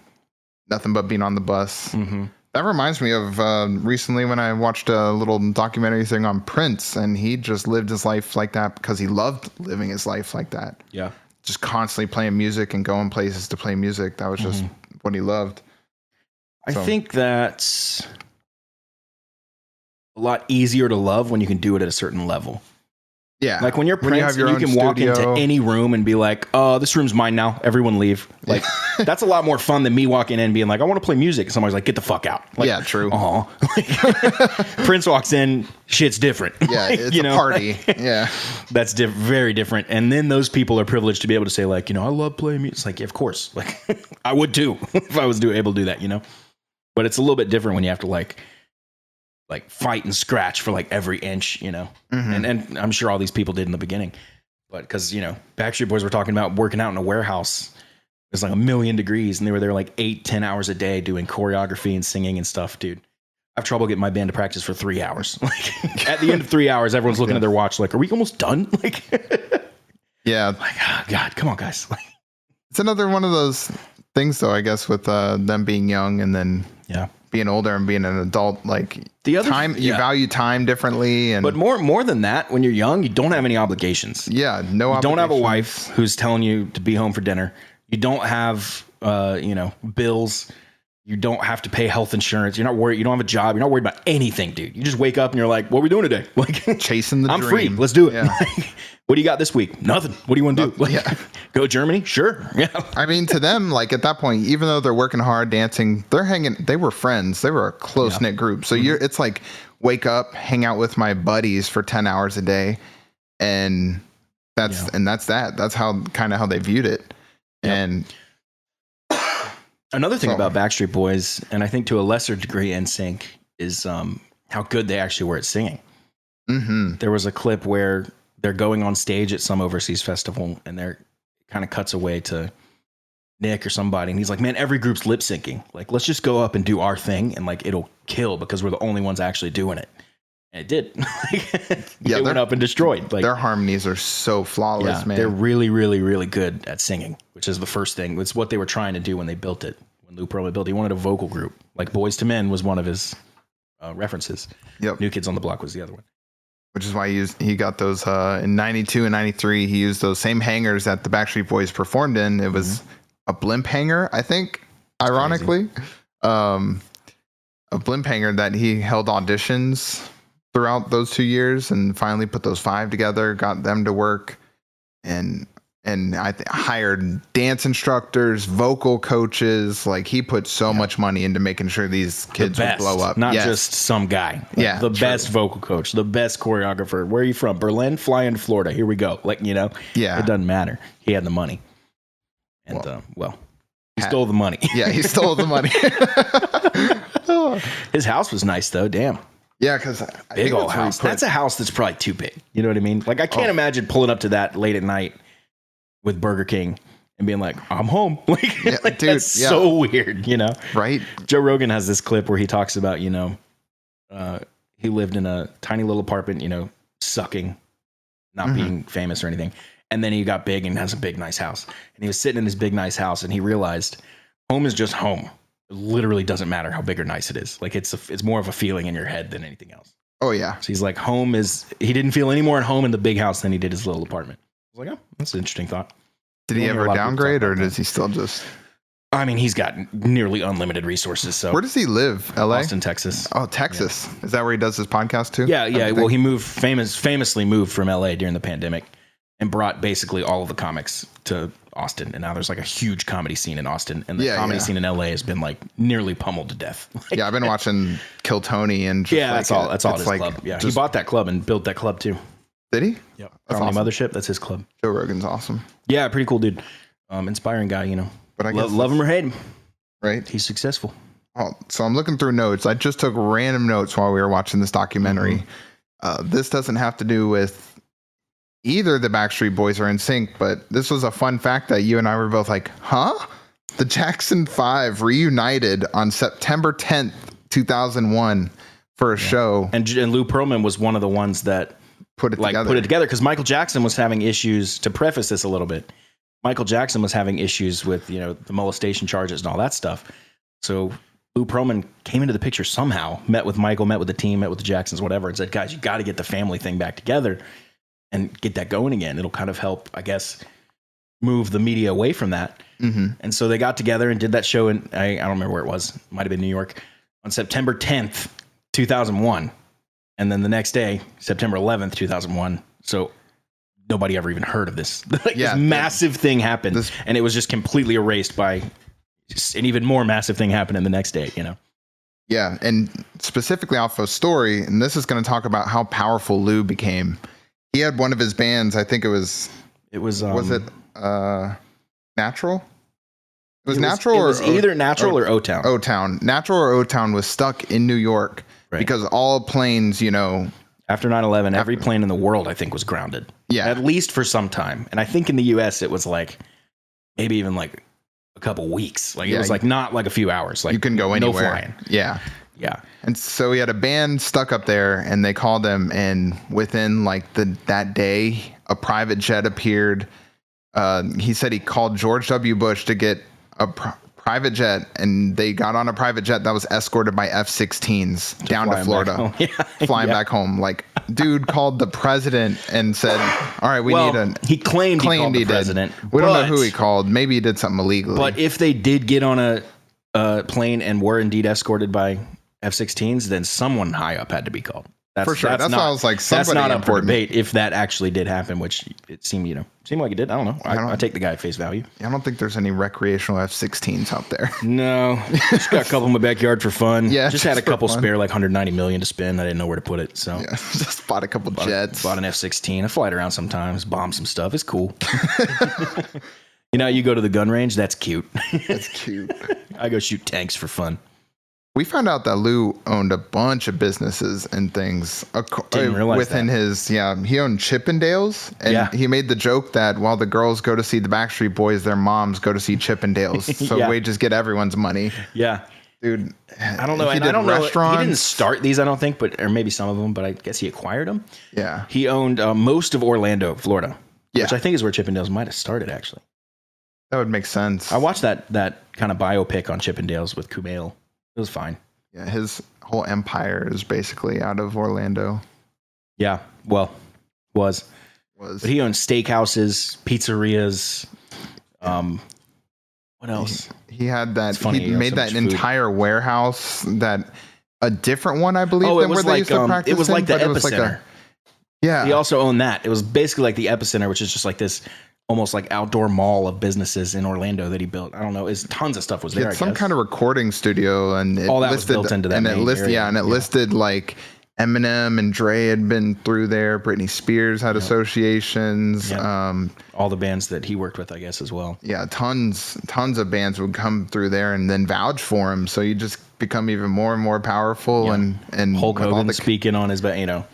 nothing but being on the bus. Mm-hmm. That reminds me of recently when I watched a little documentary thing on Prince, and he just lived his life like that because he loved living his life like that. Yeah. Just constantly playing music and going places to play music. That was just what he loved. I think that's a lot easier to love when you can do it at a certain level. Yeah. Like when you're When you Prince, have your you own can walk into studio. any room and be like, "Oh, this room's mine now. Everyone leave." Like that's a lot more fun than me walking in and being like, "I want to play music." And somebody's like, "Get the fuck out." Like, Yeah, true. Prince walks in, shit's different. Yeah, Like, it's a party. Yeah. That's very different. And then those people are privileged to be able to say like, I love playing music. It's like, yeah, of course. Like I would too if I was able to do that, But it's a little bit different when you have to like fight and scratch for like every inch, Mm-hmm. and I'm sure all these people did in the beginning, but because, Backstreet Boys were talking about working out in a warehouse. It's like 1,000,000 degrees and they were there like 8-10 hours a day doing choreography and singing and stuff, dude. I have trouble getting my band to practice for 3 hours. Like at the end of 3 hours, everyone's looking at their watch like, are we almost done? Like, yeah. like, oh God, come on guys. Like, It's another one of those things though, I guess, with them being young and then being older and being an adult, like the other time, you value time differently. And but more than that, when you're young, you don't have any obligations. Yeah. No, you don't have a wife who's telling you to be home for dinner. You don't have, bills. You don't have to pay health insurance. You're not worried. You don't have a job. You're not worried about anything, dude. You just wake up and you're like, what are we doing today? Like chasing the I'm dream. free. Let's do it. Yeah. What do you got this week? Nothing. What do you want to do? Like, go Germany? Sure. Yeah. I mean, to them, like at that point, even though they're working hard, dancing, they were friends. They were a close knit group. So it's like wake up, hang out with my buddies for 10 hours a day. And that's that. That's how they viewed it. Yep. And another thing about Backstreet Boys, and I think to a lesser degree NSYNC, is how good they actually were at singing. Mm-hmm. There was a clip where they're going on stage at some overseas festival and they're kind of cuts away to Nick or somebody. And he's like, man, every group's lip syncing. Like, let's just go up and do our thing. And like, it'll kill because we're the only ones actually doing it. And it did. They went up and destroyed. Like their harmonies are so flawless, man. They're really, really, really good at singing, which is the first thing. It's what they were trying to do when they built it. When Lou Pearlman built it, he wanted a vocal group. Like Boys to Men was one of his references. Yep. New Kids on the Block was the other one. Which is why he got those in 92 and 93. He used those same hangers that the Backstreet Boys performed in. It was a blimp hanger, I think, ironically. A blimp hanger that he held auditions throughout those 2 years and finally put those 5 together, got them to work, and I hired dance instructors, vocal coaches. Like he put so much money into making sure these kids would blow up. Not just some guy. Like the best vocal coach, the best choreographer. Where are you from? Berlin? Fly into Florida. Here we go. Like, it doesn't matter. He had the money. And, he stole the money. Yeah, he stole the money. His house was nice, though. Damn. Yeah, because big old house. That's a house that's probably too big. You know what I mean? Like, I can't imagine pulling up to that late at night with Burger King and being like, I'm home. Like, dude, that's so weird, Right? Joe Rogan has this clip where he talks about, he lived in a tiny little apartment, sucking, not being famous or anything. And then he got big and has a big, nice house. And he was sitting in his big, nice house and he realized home is just home. It literally doesn't matter how big or nice it is. Like it's more of a feeling in your head than anything else. Oh yeah. So he's like, he didn't feel any more at home in the big house than he did his little apartment. I was like, oh, that's an interesting thought. Did he ever downgrade or does he still just? I mean, he's got nearly unlimited resources. So where does he live? LA? Austin, Texas. Oh, Texas. Yeah. Is that where he does his podcast too? Yeah. Well, he famously moved from LA during the pandemic and brought basically all of the comics to Austin. And now there's like a huge comedy scene in Austin. And the comedy scene in LA has been like nearly pummeled to death. Yeah, I've been watching Kill Tony and just that's all his club. Yeah, he bought that club and built that club too. Did he? Yep. Comedy awesome. Mothership, that's his club. Joe Rogan's awesome. Yeah, pretty cool dude. Inspiring guy, But I guess love him or hate him. Right. He's successful. Oh, so I'm looking through notes. I just took random notes while we were watching this documentary. This doesn't have to do with either the Backstreet Boys or NSYNC, but this was a fun fact that you and I were both like, huh? The Jackson 5 reunited on September 10th, 2001 for a show. And Lou Pearlman was one of the ones that put it together because Michael Jackson was having issues. To preface this a little bit, Michael Jackson was having issues with the molestation charges and all that stuff. So Lou Pearlman came into the picture somehow, met with Michael, met with the team, met with the Jacksons, whatever, and said, guys, you got to get the family thing back together and get that going again. It'll kind of help, I guess, move the media away from that. And so they got together and did that show in, I don't remember where it was, might have been New York, on September 10th, 2001. And then the next day, September 11th, 2001. So nobody ever even heard of this. Like, Yeah, this massive thing happened, and it was just completely erased by an even more massive thing happening the next day, you know? Yeah, and specifically off of Story, and this is going to talk about how powerful Lou became. He had one of his bands, I think was it Natural? It was Natural, it was either Natural or O-Town. O-Town. Natural or O-Town was stuck in New York because all planes, you know, after 9/11, every plane in the world, I think, was grounded. Yeah. At least for some time. And I think in the US, it was like maybe even like a couple weeks. Like it was like not like a few hours. Like you can go anywhere. No flying. Yeah. Yeah. And so he had a band stuck up there, and they called him, and within like that day, a private jet appeared. He said he called George W. Bush to get a private jet, and they got on a private jet that was escorted by F-16s down to Florida, flying back home. Like, dude called the president and said, all right, we need a... He claimed he called the president. We don't know who he called. Maybe he did something illegally. But if they did get on a plane and were indeed escorted by F-16s, then someone high up had to be called. For sure. That's why I was like, somebody that's not important. Up for debate if that actually did happen, which it seemed like it did. I don't know. I take the guy at face value. I don't think there's any recreational F-16s out there. No, just got a couple in my backyard for fun. Yeah, just had a couple spare, like $190 million to spend. I didn't know where to put it, so just bought a couple jets. Bought an F-16. I fly it around sometimes, bomb some stuff. It's cool. You know, you go to the gun range. That's cute. That's cute. I go shoot tanks for fun. We found out that Lou owned a bunch of businesses and things. Didn't realize within his, he owned Chippendales. And he made the joke that while the girls go to see the Backstreet Boys, their moms go to see Chippendales. So we just get everyone's money. Yeah. Dude, I don't know. And I don't know. He didn't start these, I don't think, or maybe some of them, but I guess he acquired them. Yeah. He owned most of Orlando, Florida, which I think is where Chippendales might have started, actually. That would make sense. I watched that kind of biopic on Chippendales with Kumail. It was fine. Yeah, his whole empire is basically out of Orlando. Yeah, well, was. But he owned steakhouses, pizzerias. What else? He had that. He made that entire warehouse. That a different one, I believe. It was like it was like the Epicenter. Yeah. He also owned that. It was basically like the Epicenter, which is just like this almost like outdoor mall of businesses in Orlando that he built. I don't know. Tons of stuff was there. Some kind of recording studio, and all that was built into that. And it listed, area. And it listed like Eminem and Dre had been through there. Britney Spears had associations. All the bands that he worked with, I guess, as well. Yeah, tons of bands would come through there and then vouch for him. So you just become even more and more powerful. And Hulk Hogan speaking on his,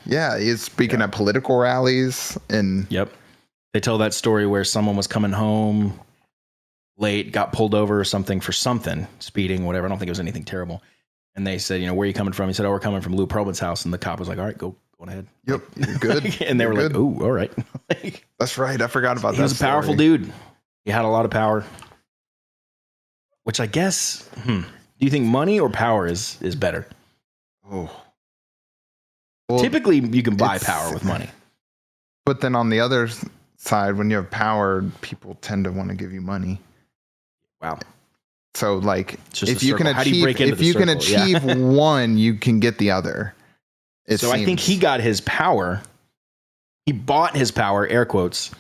Yeah, he's speaking at political rallies and. Yep. They tell that story where someone was coming home late, got pulled over or something for something, speeding, whatever. I don't think it was anything terrible. And they said, where are you coming from? He said, we're coming from Lou Pearlman's house. And the cop was like, all right, go ahead. Yep, you're good. And they were like, oh, all right. That's right. I forgot about that. He was a powerful dude. He had a lot of power. Which I guess, do you think money or power is better? Oh. Well, typically, you can buy power with money. But then on the other side, when you have power, people tend to want to give you money. Wow. So like if you can achieve one, you can get the other. I think he got his power. He bought his power, air quotes,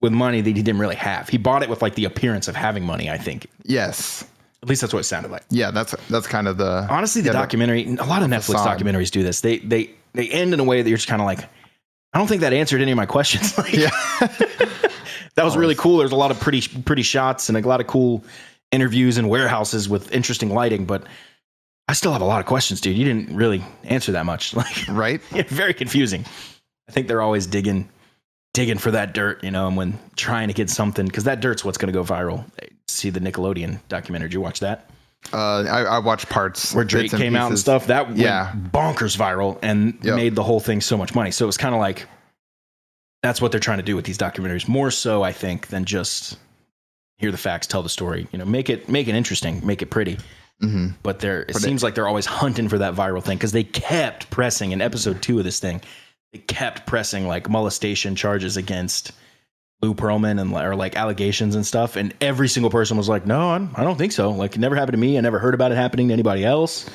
with money that he didn't really have. He bought it with like the appearance of having money, I think. Yes. At least that's what it sounded like. Yeah, that's kind of the honestly the documentary. A lot of Netflix documentaries do this. They end in a way that you're just kind of like, I don't think that answered any of my questions. That was really cool. There's a lot of pretty shots and a lot of cool interviews in warehouses with interesting lighting, but I still have a lot of questions, dude. You didn't really answer that much. Right? Very confusing. I think they're always digging for that dirt, and when trying to get something, because that dirt's what's going to go viral. See the Nickelodeon documentary. Did you watch that? I watched parts where Drake came out and stuff. That went bonkers viral and made the whole thing so much money. So it was kind of like that's what they're trying to do with these documentaries, more so I think than just hear the facts, tell the story. Make it interesting, make it pretty. Mm-hmm. But it seems like they're always hunting for that viral thing because they kept pressing in episode 2 of this thing. They kept pressing like molestation charges against Lou Pearlman or like allegations and stuff, and every single person was like, "No, I don't think so. Like, it never happened to me. I never heard about it happening to anybody else."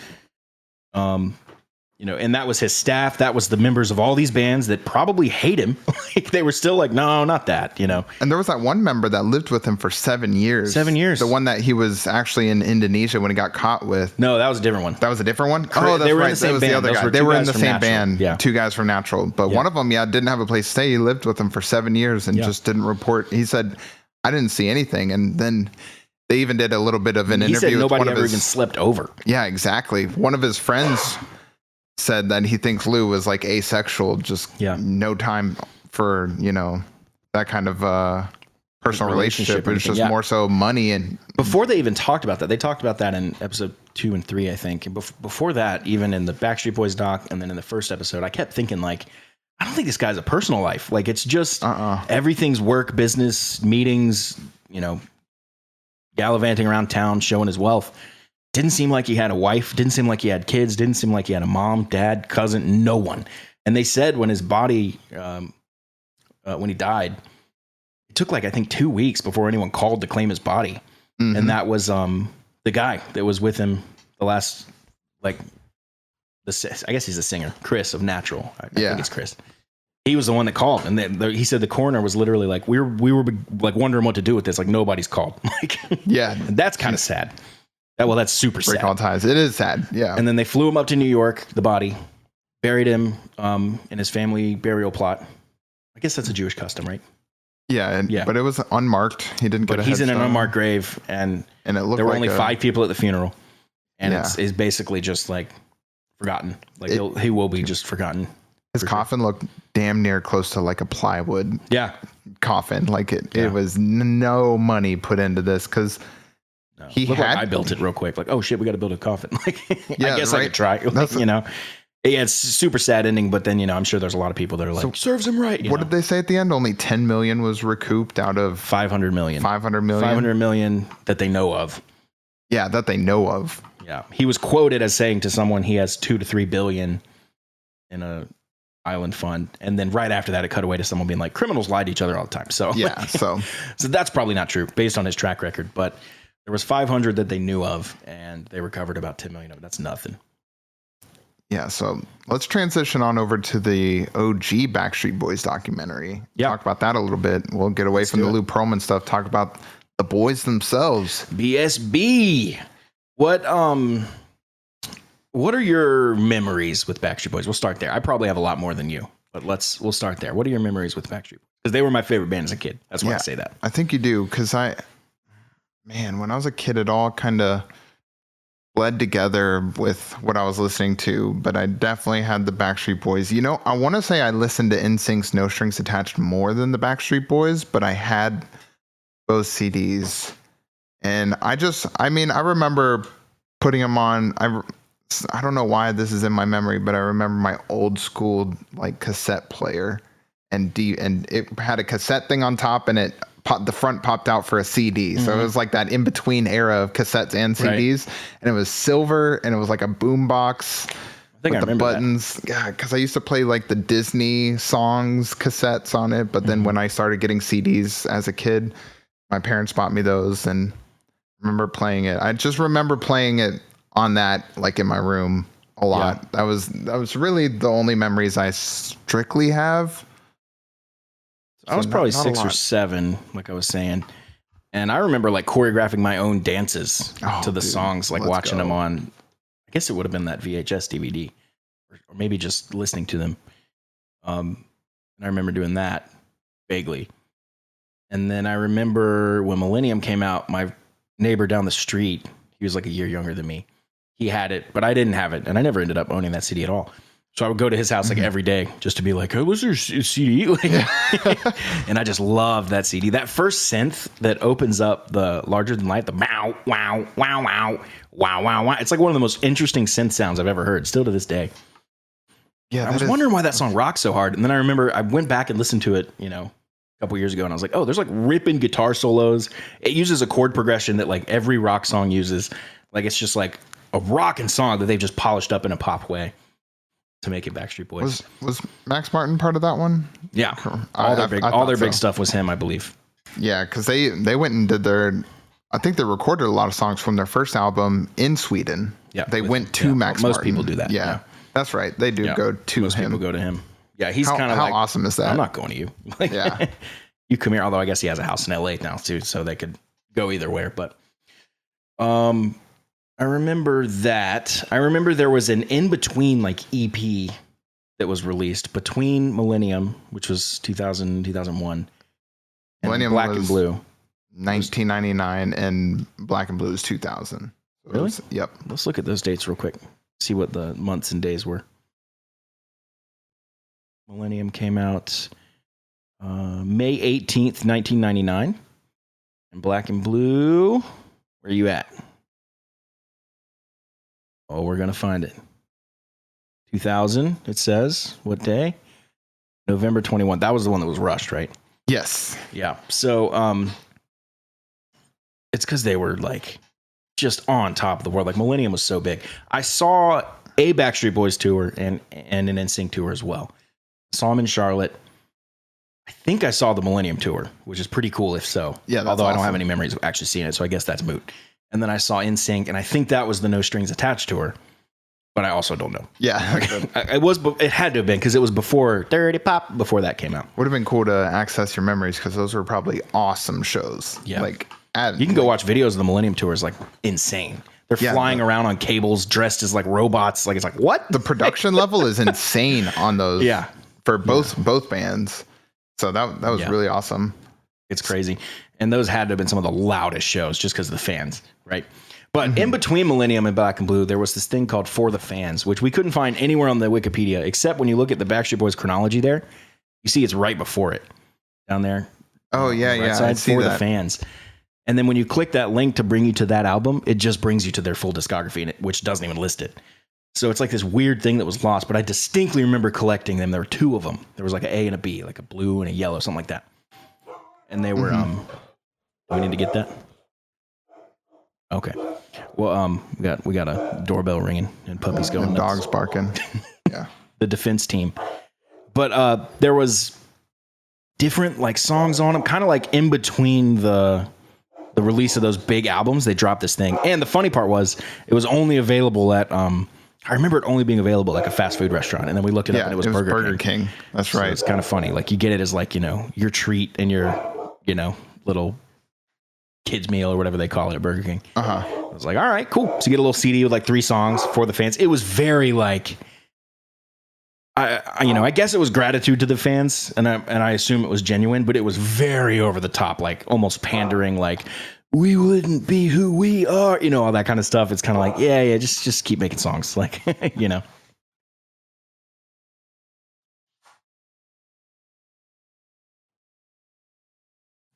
and that was his staff. That was the members of all these bands that probably hate him. Like they were still like, no, not that, And there was that one member that lived with him for 7 years. 7 years. The one that he was actually in Indonesia when he got caught with. No, that was a different one. That was a different one? Oh, that's they were right. in the same that was band. the other Those guy. were They two were in guys the from same Natural. band. Yeah. 2 guys from Natural. But one of them, didn't have a place to stay. He lived with them for 7 years and just didn't report. He said, I didn't see anything. And then they even did a little bit of an interview. He said nobody with one ever of his, even slept over. Yeah, exactly. One of his friends said that he thinks Lou was like asexual, just no time for, that kind of personal relationship. It was just more so money. And before they even talked about that, they talked about that in episode 2 and 3, I think. And before that, even in the Backstreet Boys doc, and then in the first episode, I kept thinking like, I don't think this guy's a personal life. Like it's just everything's work, business, meetings, gallivanting around town, showing his wealth. Didn't seem like he had a wife. Didn't seem like he had kids. Didn't seem like he had a mom, dad, cousin, no one. And they said when his body, when he died, it took like, I think 2 weeks before anyone called to claim his body. Mm-hmm. And that was the guy that was with him the last, I guess he's a singer, Chris of Natural. I think it's Chris. He was the one that called, and he said the coroner was literally like, we were like wondering what to do with this. Like nobody's called. That's kind of sad. That's super sad. Break all ties. It is sad. Yeah. And then they flew him up to New York, the body, buried him in his family burial plot. I guess that's a Jewish custom, right? Yeah. But it was unmarked. He didn't get a headstone. He's in an unmarked grave, and it looked there were like only 5 people at the funeral. And it's basically just like forgotten. Like he will be just forgotten. His coffin looked damn near close to like a plywood coffin. Like it was no money put into this because I built it real quick. Like, oh shit, we got to build a coffin. Like, I guess I could try. Like, it's super sad ending. But then I'm sure there's a lot of people that are like, serves him right. What did they say at the end? Only 10 million was recouped out of 500 million. 500 million. 500 million that they know of. Yeah, that they know of. Yeah, he was quoted as saying to someone he has 2 to 3 billion in a island fund, and then right after that it cut away to someone being like, criminals lie to each other all the time. So so that's probably not true based on his track record, but there was 500 that they knew of, and they recovered about 10 million of it. That's nothing. Yeah, so let's transition on over to the OG Backstreet Boys documentary. Talk about that a little bit. We'll get away from the Lou Pearlman stuff, talk about the boys themselves. BSB. What are your memories with Backstreet Boys? We'll start there. I probably have a lot more than you, but we'll start there. What are your memories with Backstreet Boys? Because they were my favorite band as a kid. That's why I say that. I think you do, because when I was a kid, it all kind of bled together with what I was listening to, but I definitely had the Backstreet Boys. I want to say I listened to NSYNC's No Strings Attached more than the Backstreet Boys, but I had both CDs. And I remember putting them on. I don't know why this is in my memory, but I remember my old school cassette player, and it had a cassette thing on top, and the front popped out for a CD. Mm-hmm. So it was like that in between era of cassettes and CDs, and it was silver, and it was like a boom box. I think with the buttons. Yeah, because I used to play like the Disney songs cassettes on it, but then when I started getting CDs as a kid, my parents bought me those, and I remember playing it. I just remember playing it on that, like in my room a lot. Yeah. That was really the only memories I strictly have. I was probably 6 or 7, like I was saying. And I remember like choreographing my own dances to the songs, like watching them on, I guess it would have been that VHS DVD, or maybe just listening to them. And I remember doing that vaguely. And then I remember when Millennium came out, my neighbor down the street, he was like a year younger than me. He had it, but I didn't have it. And I never ended up owning that CD at all. So I would go to his house like every day just to be like, oh, what's your CD? And I just loved that CD. That first synth that opens up the larger than life, the wow, wow, wow, wow, wow, wow, wow. It's like one of the most interesting synth sounds I've ever heard, still to this day. Yeah, I was wondering why that song rocked so hard. And then I remember I went back and listened to it, a couple years ago, and I was like, oh, there's like ripping guitar solos. It uses a chord progression that like every rock song uses. Like it's just like a rockin' song that they've just polished up in a pop way to make it Backstreet Boys. Was Max Martin part of that one? Yeah. All their big stuff was him, I believe. Yeah, because they went and did I think they recorded a lot of songs from their first album in Sweden. Yeah. They went to Max Martin. Most people do that. Yeah. That's right. They do go to Most him. people go to him. Yeah, he's kind of how like, awesome is that? I'm not going to you. Like, Yeah. You come here. Although I guess he has a house in LA now too, so they could go either way. But I remember that. I remember there was an in between like EP that was released between Millennium, which was 2000, 2001, and Millennium Black was and Blue. 1999 and Black and Blue is 2000. So Really? Yep. Let's look at those dates real quick. See what the months and days were. Millennium came out May 18th, 1999. And Black and Blue, where are you at? Oh, we're going to find it. 2000, it says. What day? November 21. That was the one that was rushed, right? Yes. Yeah. So it's because they were like just on top of the world. Like Millennium was so big. I saw a Backstreet Boys tour and an NSYNC tour as well. Saw them in Charlotte. I think I saw the Millennium tour, which is pretty cool if so. Yeah, although I don't awesome. have any memories of actually seeing it, so I guess that's moot. And then I saw NSYNC, and I think that was the No Strings Attached tour, but I also don't know. Yeah. It had to have been because it was before Dirty Pop, before that came out. Would have been cool to access your memories because those were probably awesome shows. Yeah. Like, You can go watch videos of the Millennium tour. It's like insane. They're flying around on cables, dressed as like robots. Like it's like what? The production level is insane on those. Yeah, for both bands. So that was really awesome. It's crazy. And those had to have been some of the loudest shows just because of the fans, right? But in between Millennium and Black and Blue, there was this thing called For the Fans, which we couldn't find anywhere on the Wikipedia, except when you look at the Backstreet Boys chronology there, you see it's right before it down there. Oh, yeah, Right yeah. side, I see For that. the Fans. And then when you click that link to bring you to that album, it just brings you to their full discography, which doesn't even list it. So it's like this weird thing that was lost, but I distinctly remember collecting them. There were two of them. There was like an A and a B, like a blue and a yellow, something like that. And they were, do we need to get that? Okay. Well, we got a doorbell ringing and puppies going And nuts. dogs barking. Yeah. The defense team. But there was different like songs on them, kind of like in between the release of those big albums. They dropped this thing, and the funny part was it was only available at I remember it only being available at like a fast food restaurant, and then we looked it up and it was Burger King. That's So right. it's kind of funny. Like you get it as like, your treat and your, little kids meal or whatever they call it at Burger King. Uh-huh. I was like, all right, cool. So you get a little CD with like 3 songs For the Fans. It was very like, I guess it was gratitude to the fans, and I assume it was genuine, but it was very over the top, like almost pandering, like we wouldn't be who we are, all that kind of stuff. It's kind of like, yeah, just keep making songs, like,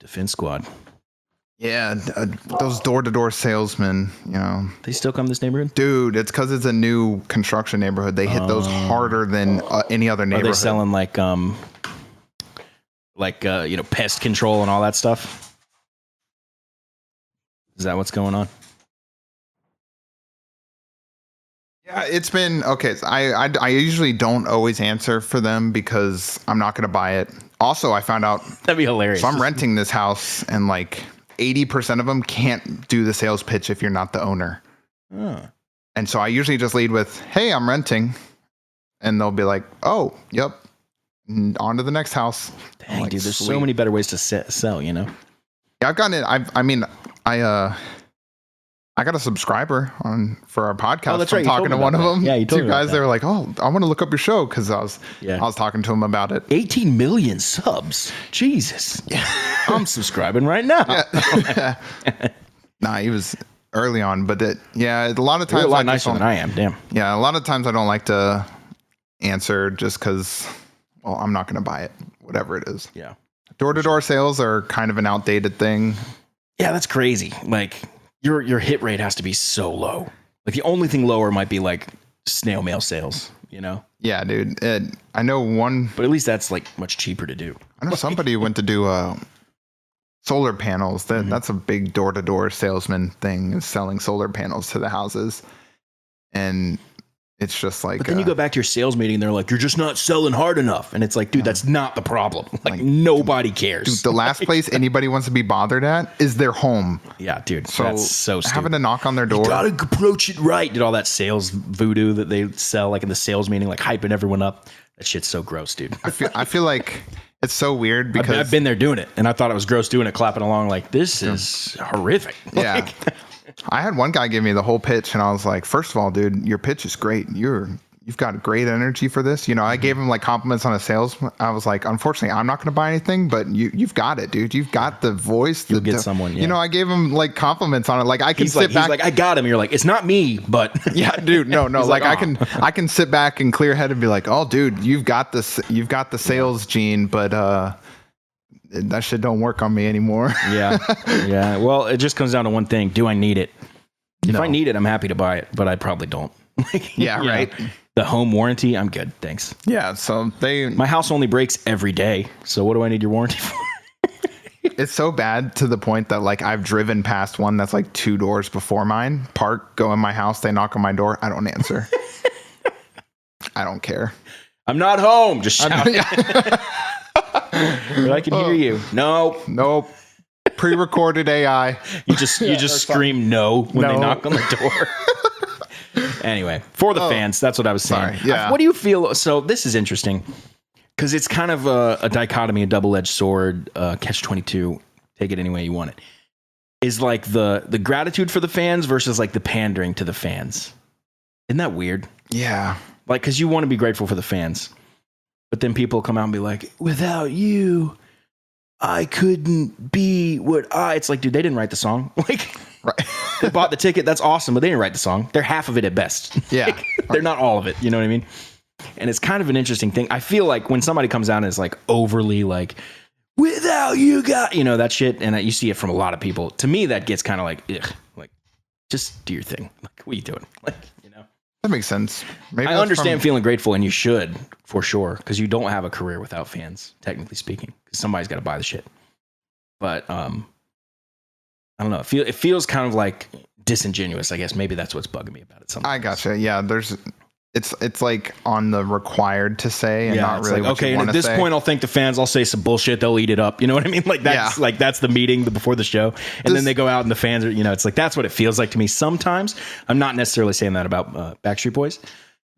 Defense Squad. Yeah, those door-to-door salesmen, They still come to this neighborhood? dude, it's because it's a new construction neighborhood. They hit those harder than any other Are neighborhood. they selling pest control and all that stuff? Is that what's going on? Yeah, it's been okay. So I usually don't always answer for them because I'm not going to buy it. Also, I found out That'd be hilarious. so I'm renting this house, and like 80% of them can't do the sales pitch if you're not the owner. Oh. And so I usually just lead with, "Hey, I'm renting," and they'll be like, "Oh, yep, on to the next house." Dang, like, dude, there's sweet. so many better ways to sell, Yeah, I've gotten it. I got a subscriber for our podcast. Oh, that's from right, you told talking me to one of about them. that. Yeah, you told Two me about guys. that. They were like, "Oh, I want to look up your show," because I was talking to them about it. 18 million subs. Jesus. I'm subscribing right now. Yeah. Nah, he was early on, but a lot of times You're a lot I just nicer than don't- I am. Damn. Yeah, a lot of times I don't like to answer just because, well, I'm not going to buy it, whatever it is. Yeah. Door-to-door sales are kind of an outdated thing. Yeah, that's crazy. Like your hit rate has to be so low. Like the only thing lower might be like snail mail sales, Yeah, dude. I know one. But at least that's like much cheaper to do. I know somebody went to do solar panels. That's a big door-to-door salesman thing, is selling solar panels to the houses. And it's just like. But then you go back to your sales meeting, they're like, "You're just not selling hard enough," and it's like, dude, that's not the problem. Like nobody cares. Dude, the last place anybody wants to be bothered at is their home. Yeah, dude. So that's so stupid. having to knock on their door. You gotta approach it right. Did all that sales voodoo that they sell, like in the sales meeting, like hyping everyone up. That shit's so gross, dude. I feel like it's so weird because I've been there doing it, and I thought it was gross doing it, clapping along like this is horrific. Yeah. I had one guy give me the whole pitch, and I was like, first of all, dude, your pitch is great. You've got great energy for this. You know, I gave him like compliments on his sales. I was like, unfortunately, I'm not going to buy anything, but you've got it, dude. You've got the voice. You'll get someone. Yeah. You know, I gave him like compliments on it. Like I can sit back. He's like, I got him. You're like, it's not me, but yeah, dude, no. Like I can sit back and clear head and be like, oh, dude, you've got this. You've got the sales gene, but that shit don't work on me anymore. Yeah. Well, it just comes down to one thing. Do I need it? If I need it, I'm happy to buy it, but I probably don't. Yeah, right. The home warranty, I'm good, thanks. Yeah, so my house only breaks every day, so what do I need your warranty for? It's so bad to the point that like I've driven past one that's like 2 doors before mine. Park, go in my house, they knock on my door, I don't answer. I don't care. I'm not home. Just shout. I can hear you. Nope. Pre-recorded AI. You just scream no when they knock on the door. Anyway, for the fans, that's what I was saying. Sorry, yeah. What do you feel? So this is interesting because it's kind of a dichotomy, a double-edged sword, catch-22. Take it any way you want it. Is like the gratitude for the fans versus like the pandering to the fans. Isn't that weird? Yeah. Like, because you want to be grateful for the fans, but then people come out and be like, without you, I couldn't be what I. It's like, dude, they didn't write the song. Like, right. They bought the ticket. That's awesome, but they didn't write the song. They're half of it at best. Yeah. Like, they're not all of it. You know what I mean? And it's kind of an interesting thing. I feel like when somebody comes out and is like overly like, without you got, you know, that shit. And you see it from a lot of people. To me, that gets kind of like, ugh, like, just do your thing. Like, what are you doing? Like, you know, that makes sense. Maybe I understand feeling grateful, and you should for sure, because you don't have a career without fans, technically speaking, because somebody's got to buy the shit. But I don't know. It feels kind of like disingenuous. I guess maybe that's what's bugging me about it. Sometimes. I gotcha. Yeah, it's like on the required to say and not really. Like, okay, and at this point, I'll thank the fans. I'll say some bullshit. They'll eat it up. You know what I mean? Like that's like that's the meeting before the show, and then they go out and the fans are. You know, it's like that's what it feels like to me. Sometimes I'm not necessarily saying that about Backstreet Boys.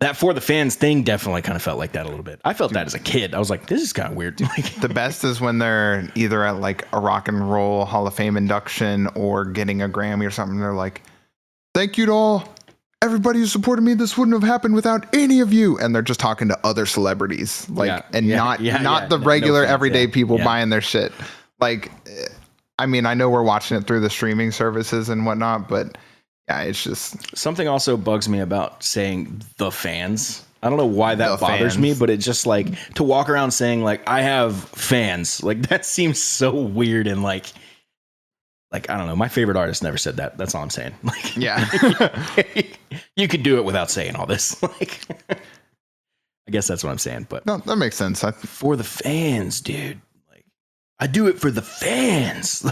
That for the fans thing definitely kind of felt like that a little bit. I felt that as a kid. I was like, this is kind of weird. The best is when they're either at like a rock and roll Hall of Fame induction or getting a Grammy or something. They're like, thank you to all everybody who supported me. This wouldn't have happened without any of you. And they're just talking to other celebrities, like, not the regular everyday people buying their shit. Like, I mean, I know we're watching it through the streaming services and whatnot, but yeah, it's just something also bugs me about saying the fans. I don't know why that bothers me, but it's just like to walk around saying like I have fans. Like that seems so weird and like I don't know. My favorite artist never said that. That's all I'm saying. Like, yeah, you could do it without saying all this. Like, I guess that's what I'm saying. But no, that makes sense. For the fans, dude. Like, I do it for the fans.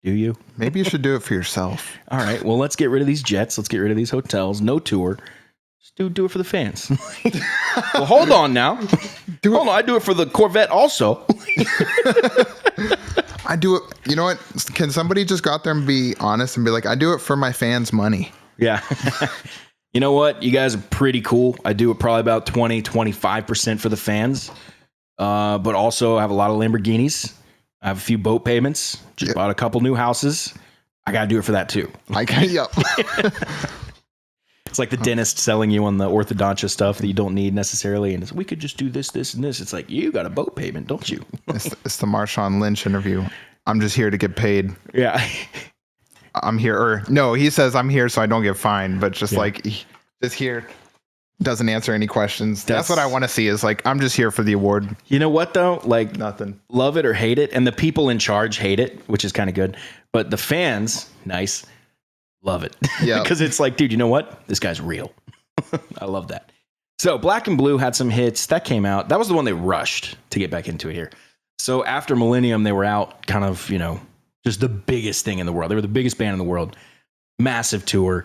Do you? Maybe you should do it for yourself. All right. Well, let's get rid of these jets. Let's get rid of these hotels. No tour. Just do it for the fans. Well, hold on now. Hold on. I do it for the Corvette also. I do it. You know what? Can somebody just go out there and be honest and be like, I do it for my fans' money. Yeah. You know what? You guys are pretty cool. I do it probably about 20-25% for the fans. But also I have a lot of Lamborghinis. I have a few boat payments. Just bought a couple new houses. I got to do it for that too. Yep. It's like the dentist selling you on the orthodontia stuff that you don't need necessarily. And it's, we could just do this, this, and this. It's like, you got a boat payment, don't you? It's the Marshawn Lynch interview. I'm just here to get paid. Yeah. I'm here. Or no, he says I'm here so I don't get fined. But just like, just here. Doesn't answer any questions. That's what I want to see is like, I'm just here for the award. You know what though? Like nothing. Love it or hate it. And the people in charge hate it, which is kind of good. But the fans, nice, love it. Yeah. Because it's like, dude, you know what? This guy's real. I love that. So Black and Blue had some hits. That came out. That was the one they rushed to get back into it here. So after Millennium, they were out kind of, you know, just the biggest thing in the world. They were the biggest band in the world. Massive tour.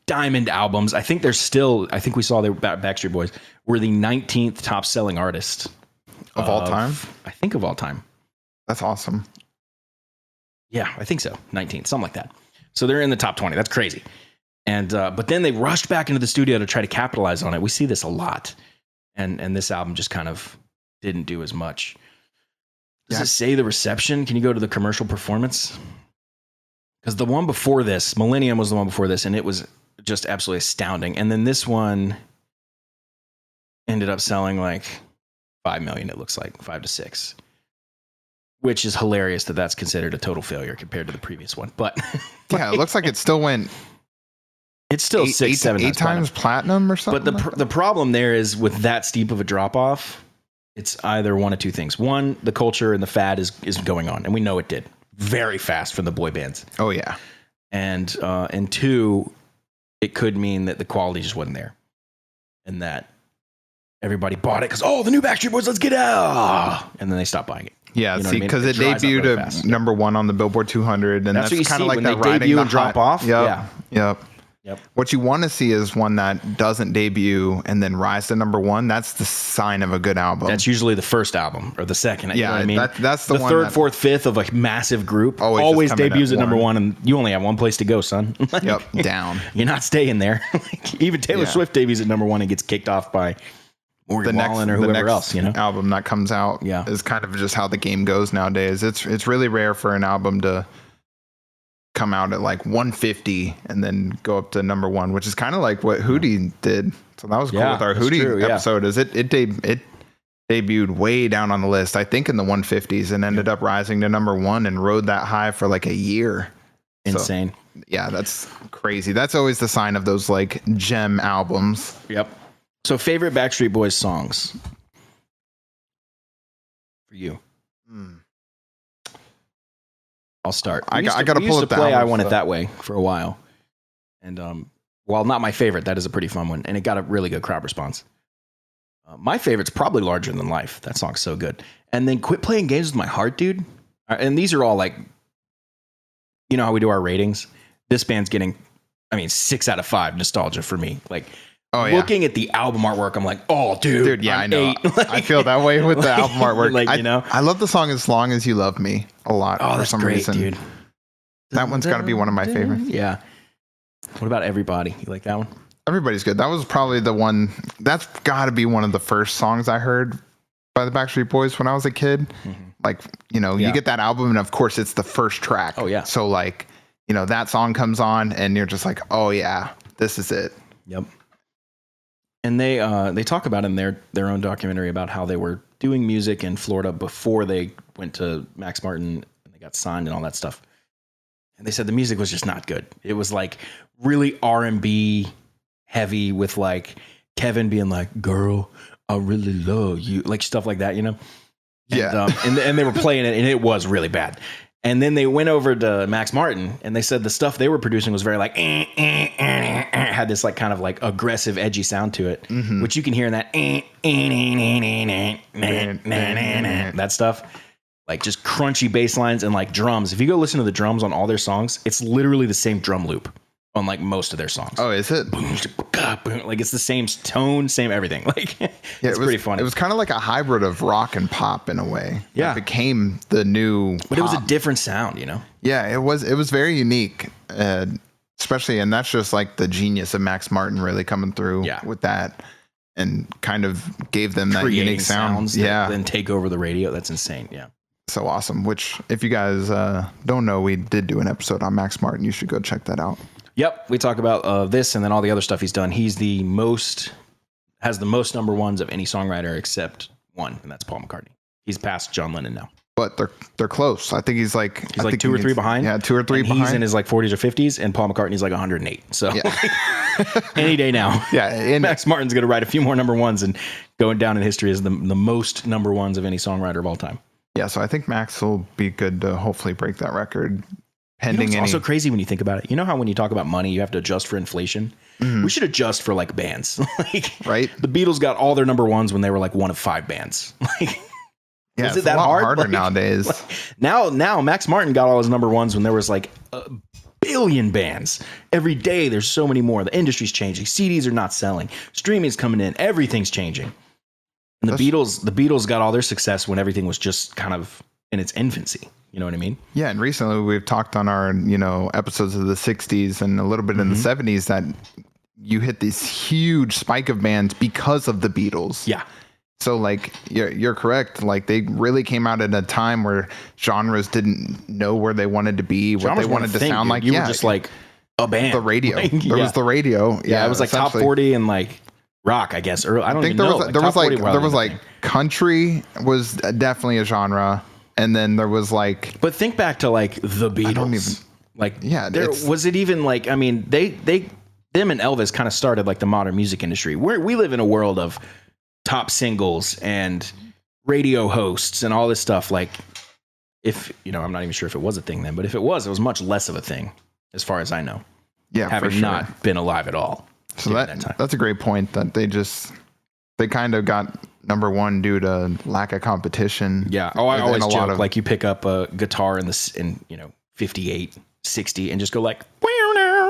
diamond albums. I think we saw the Backstreet Boys were the 19th top selling artist of all time. I think of all time. That's awesome. Yeah, I think so. 19th, something like that. So they're in the top 20. That's crazy. And but then they rushed back into the studio to try to capitalize on it. We see this a lot. And this album just kind of didn't do as much. Does it say the reception? Can you go to the commercial performance? Because the one before this, Millennium was the one before this, and it was just absolutely astounding. And then this one ended up selling like 5 million, it looks like 5 to 6, which is hilarious that's considered a total failure compared to the previous one. But yeah, it looks like it still went. It's still eight times platinum or something. But the problem there is with that steep of a drop off, it's either one of two things. One, the culture and the fad is going on, and we know it did very fast for the boy bands. Oh yeah, and two, it could mean that the quality just wasn't there, and that everybody bought it because the new Backstreet Boys, let's get out, and then they stopped buying it. Yeah, see, because it debuted really at number one on the Billboard 200, and that's kind of like that riding and drop off. Yep. What you want to see is one that doesn't debut and then rise to number one. That's the sign of a good album. That's usually the first album or the second. Yeah, I mean, that's the one third, fourth, fifth of a massive group always debuts at number one, and you only have one place to go, son. Down. You're not staying there. Even Taylor Swift debuts at number one and gets kicked off by Morgan Wallen or whoever else. Album that comes out is kind of just how the game goes nowadays. It's really rare for an album to come out at like 150 and then go up to number one, which is kind of like what Hootie did. So that was cool with our Hootie episode. Is it debuted way down on the list, I think in the 150s, and ended up rising to number one and rode that high for like a year. Insane. So, yeah, that's crazy. That's always the sign of those like gem albums. Yep. So favorite Backstreet Boys songs for you? I'll start. I got to pull up the play. I Want It That Way for a while, and while not my favorite, that is a pretty fun one, and it got a really good crowd response. My favorite's probably Larger Than Life. That song's so good. And then Quit Playing Games With My Heart, dude. And these are all like, you know how we do our ratings. This band's getting, 6 out of 5 nostalgia for me. Like. Looking at the album artwork, I'm like, oh, dude, yeah, I know. I feel that way with the album artwork. I love the song As Long As You Love Me a lot. Oh, that's some great, reason. dude. That one's got to be one of my favorites. Yeah. What about Everybody? You like that one? Everybody's good. That was probably the one. That's got to be one of the first songs I heard by the Backstreet Boys when I was a kid. Mm-hmm. Like, you get that album, and of course, it's the first track. Oh yeah. So like, that song comes on, and you're just like, oh yeah, this is it. Yep. And they talk about in their own documentary about how they were doing music in Florida before they went to Max Martin and they got signed and all that stuff. And they said the music was just not good. It was like really R&B heavy with like Kevin being like, "Girl, I really love you," like stuff like that, And, and they were playing it, and it was really bad. And then they went over to Max Martin, and they said the stuff they were producing was very like had this like kind of like aggressive, edgy sound to it, which you can hear in that that stuff, like just crunchy bass lines and like drums. If you go listen to the drums on all their songs, it's literally the same drum loop on like most of their songs. Oh, is it? Like it's the same tone, same everything. Like it's pretty funny. It was kind of like a hybrid of rock and pop in a way. Yeah, it became the new. But pop. It was a different sound, Yeah, it was very unique, especially, and that's just like the genius of Max Martin really coming through with that, and kind of gave them that unique sound. That then take over the radio. That's insane. Yeah. So awesome. Which, if you guys don't know, we did do an episode on Max Martin. You should go check that out. Yep, we talk about this and then all the other stuff he's done. He's has the most number ones of any songwriter except one, and that's Paul McCartney. He's past John Lennon now. But they're close. I think he's like 2 or 3 behind. Yeah, 2 or 3 behind. He's in his like 40s or 50s, and Paul McCartney's like 108. So any day now. Yeah, and Max Martin's going to write a few more number ones and going down in history as the most number ones of any songwriter of all time. Yeah, so I think Max will be good to hopefully break that record. Pending it's also crazy when you think about it. You know how when you talk about money, you have to adjust for inflation? Mm-hmm. We should adjust for like bands. Right? The Beatles got all their number ones when they were like one of 5 bands. Is it that hard? Harder nowadays. Now Max Martin got all his number ones when there was like 1 billion bands. Every day there's so many more. The industry's changing. CDs are not selling. Streaming's coming in. Everything's changing. And the Beatles got all their success when everything was just kind of in its infancy. You know what I mean? Yeah, and recently we've talked on our, episodes of the 60s and a little bit in the 70s that you hit this huge spike of bands because of the Beatles. Yeah. So like you're correct. Like they really came out at a time where genres didn't know where they wanted to be, what they wanted to sound like. You were just like a band. The radio. There was the radio. Yeah, it was like top 40 and like rock, I guess. Or I don't even know. There was like country was definitely a genre, and then there was like. But think back to like the Beatles. Was it even like? I mean, them and Elvis kind of started like the modern music industry. We live in a world of top singles and radio hosts and all this stuff. Like, if I'm not even sure if it was a thing then, but if it was much less of a thing, as far as I know. Yeah, having for sure. not been alive at all. So that's a great point. That they kind of got number one due to lack of competition. Yeah. Oh, I always joke like you pick up a guitar in 58, 60, and just go like,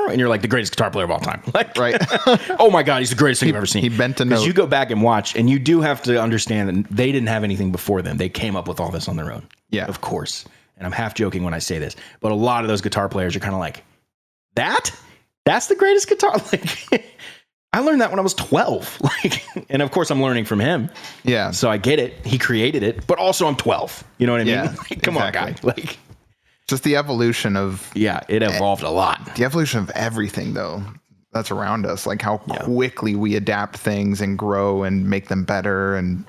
and you're like the greatest guitar player of all time. Like, right. Oh my God, he's the greatest thing I've ever seen. He bent a note. Because you go back and watch, and you do have to understand that they didn't have anything before them. They came up with all this on their own. Yeah. Of course. And I'm half joking when I say this, but a lot of those guitar players are kind of like, that's the greatest guitar. Like, I learned that when I was 12. Like, and of course I'm learning from him. Yeah. So I get it. He created it, but also I'm 12. You know what I mean? Yeah, Like, come on, guy. Like, just the evolution of. Yeah, it evolved a lot. The evolution of everything, though, that's around us. Like how quickly we adapt things and grow and make them better. And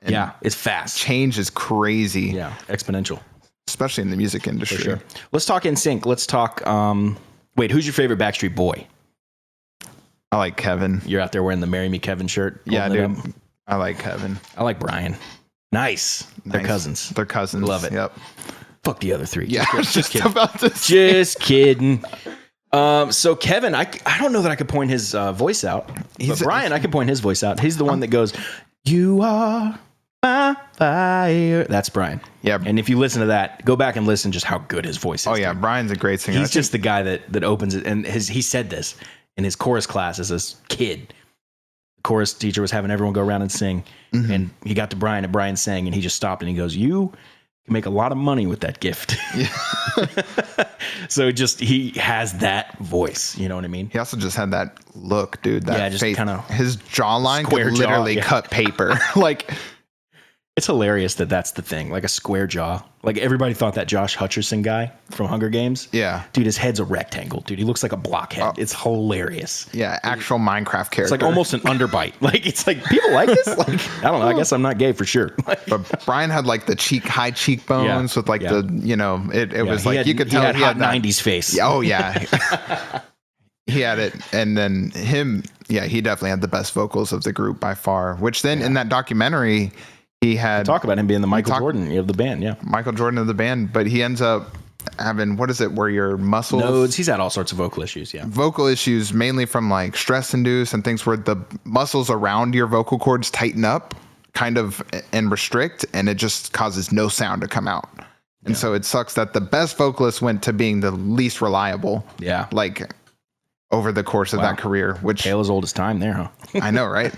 yeah, it's fast. Change is crazy. Yeah, exponential. Especially in the music industry. For sure. Let's talk NSYNC. Let's talk. Wait, who's your favorite Backstreet Boy? I like Kevin. You're out there wearing the "Marry Me, Kevin" shirt. Yeah, dude. I like Kevin. I like Brian. Nice. They're cousins. They're cousins. Love it. Yep. Fuck the other three. Yeah, just kidding. Just kidding. So Kevin, I don't know that I could point his voice out. But Brian, I can point his voice out. He's the one that goes, "You are my fire." That's Brian. Yeah. And if you listen to that, go back and listen just how good his voice is. Oh yeah, dude. Brian's a great singer. He's just the guy that opens it. And he said this in his chorus class as a kid. The chorus teacher was having everyone go around and sing. Mm-hmm. And he got to Brian and Brian sang and he just stopped and he goes, "You can make a lot of money with that gift." Yeah. So he has that voice. You know what I mean? He also just had that look, dude. That just kind of his jawline could literally cut paper. Like, it's hilarious that's the thing. Like a square jaw. Like everybody thought that Josh Hutcherson guy from Hunger Games. Yeah. Dude, his head's a rectangle. Dude, he looks like a blockhead. It's hilarious. Yeah, actual Minecraft character. It's like almost an underbite. Like, it's like, people like this? Like, I don't know. I guess I'm not gay for sure. But Brian had like the high cheekbones with like the, it was like, you could tell he had that 90s face. Yeah, oh yeah. He had it. And then him, he definitely had the best vocals of the group by far, which then in that documentary, he had talk about him being the Michael Jordan of the band. Yeah. Michael Jordan of the band, but he ends up having, what is it, where your muscles nodes. He's had all sorts of vocal issues. Yeah. Vocal issues, mainly from like stress induced and things where the muscles around your vocal cords tighten up kind of and restrict, and it just causes no sound to come out. And so it sucks that the best vocalist went to being the least reliable. Yeah. Like over the course of that career, which tale as old as time there, huh? I know, right?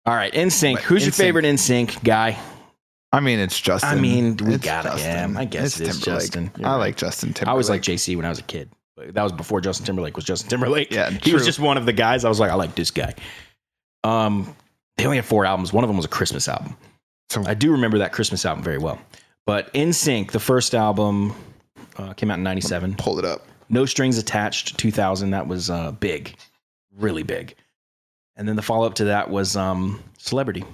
All right, NSYNC. Who's your favorite NSYNC guy? I mean, it's Justin. I mean, we got it. Yeah, I guess it's Justin. I like Justin Timberlake. I always liked JC when I was a kid. That was before Justin Timberlake was Justin Timberlake. Yeah, he was just one of the guys. I was like, I like this guy. They only had 4 albums. One of them was a Christmas album. So I do remember that Christmas album very well. But NSYNC, the first album came out in 97. Pull it up. No Strings Attached, 2000. That was big, really big. And then the follow-up to that was Celebrity.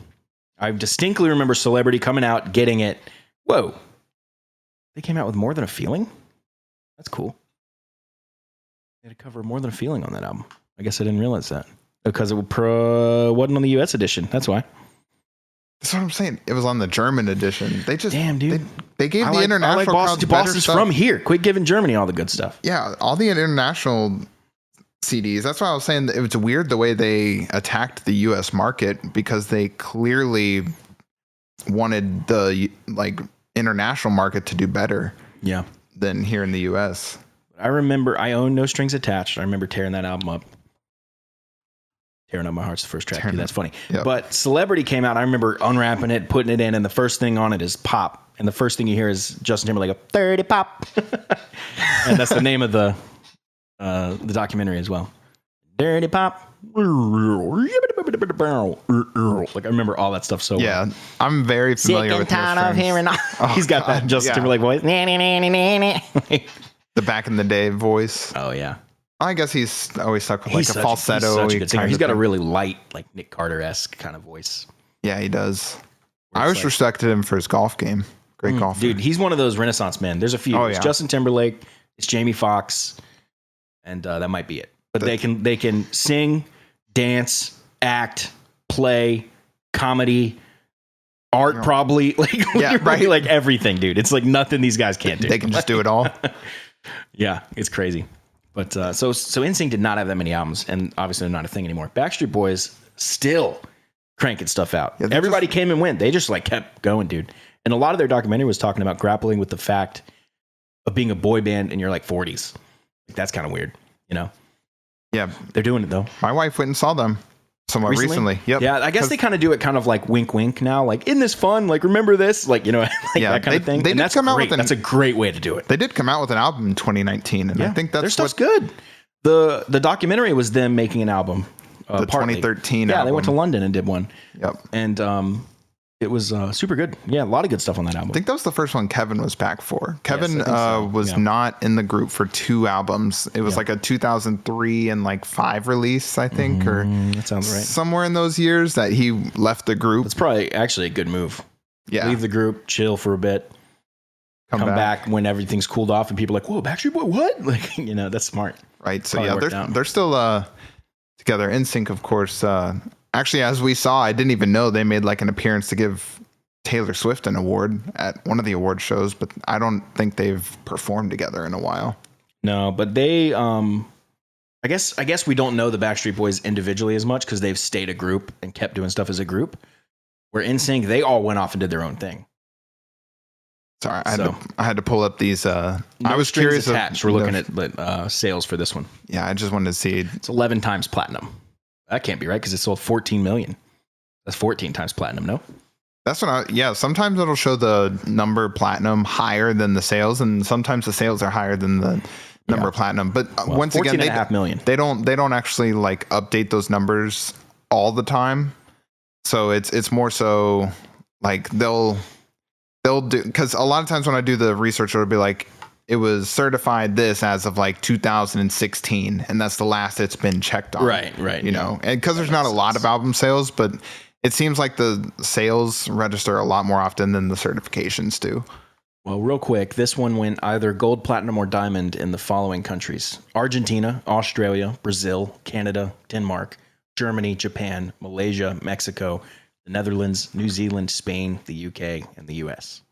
I distinctly remember Celebrity coming out, getting it. Whoa. They came out with More Than a Feeling? That's cool. They had to cover More Than a Feeling on that album. I guess I didn't realize that. Because it wasn't on the US edition. That's why. That's what I'm saying. It was on the German edition. They just... Damn, dude. They gave the international crowds better Boston's stuff. from here. Quit giving Germany all the good stuff. Yeah, all the international CDs. That's why I was saying that it was weird the way they attacked the US market, because they clearly wanted the international market to do better than here in the US. I remember I own No Strings Attached. I remember tearing that album up. Tearing Up My Heart's the first track. Dude, that's funny. Yep. But Celebrity came out. I remember unwrapping it, putting it in, and the first thing on it is Pop. And the first thing you hear is Justin Timberlake, 30 Pop. And that's the name of the documentary as well. Dirty Pop. Like, I remember all that stuff so well. Yeah, I'm very familiar with of hearing. He's got that Justin Timberlake voice. The back in the day voice. Oh, yeah. I guess he's always stuck with like a falsetto. He's such a good singer. He's got a really light, like Nick Carter-esque kind of voice. Yeah, he does. I always respected him for his golf game. Great golfer. Dude, he's one of those Renaissance men. There's a few. It's Justin Timberlake. It's Jamie Foxx. And that might be it. But they can sing, dance, act, play, comedy, art, probably. Like, right? Like everything, dude. It's like nothing these guys can't do. They can just do it all. Yeah, it's crazy. But so NSYNC did not have that many albums, and obviously they're not a thing anymore. Backstreet Boys still cranking stuff out. Yeah, everybody came and went. They just like kept going, dude. And a lot of their documentary was talking about grappling with the fact of being a boy band in your like 40s. Like, that's kind of weird, you know? Yeah, they're doing it though. My wife went and saw them somewhat recently. Yep. Yeah, I guess they kind of do it kind of like wink, wink now. Like, isn't this fun? Like, remember this? Like, you know, like that kind of thing. They and that's great. That's a great way to do it. They did come out with an album in 2019, and I think that's their stuff's good. The documentary was them making an album. The 2013 album. Yeah, they went to London and did one. Yep. And it was super good. Yeah, a lot of good stuff on that album. I think that was the first one Kevin was back for. Kevin was not in the group for 2 albums. It was like a 2003 and like 5 release, I think, or that sounds right. Somewhere in those years that he left the group. It's probably actually a good move. Yeah. Leave the group, chill for a bit, come back when everything's cooled off and people are like, whoa, Backstreet Boy, what? Like, you know, that's smart. Right. So they're still together. NSYNC, of course. Actually, as we saw, I didn't even know they made like an appearance to give Taylor Swift an award at one of the award shows, but I don't think they've performed together in a while. No, but they, I guess we don't know the Backstreet Boys individually as much because they've stayed a group and kept doing stuff as a group. Where NSYNC, they all went off and did their own thing. Sorry, I had to pull up these. I was curious. We're looking at sales for this one. Yeah, I just wanted to see. It's 11 times platinum. That can't be right because it sold 14 million. That's 14 times platinum, no? That's what sometimes it'll show the number platinum higher than the sales, and sometimes the sales are higher than the number platinum. But once again, they don't actually like update those numbers all the time. So it's more so like they'll do, because a lot of times when I do the research, it'll be like it was certified this as of like 2016, and that's the last it's been checked on. Right. You know, and because there's not a lot of album sales, but it seems like the sales register a lot more often than the certifications do. Well, real quick, this one went either gold, platinum, or diamond in the following countries: Argentina, Australia, Brazil, Canada, Denmark, Germany, Japan, Malaysia, Mexico, the Netherlands, New Zealand, Spain, the UK, and the US.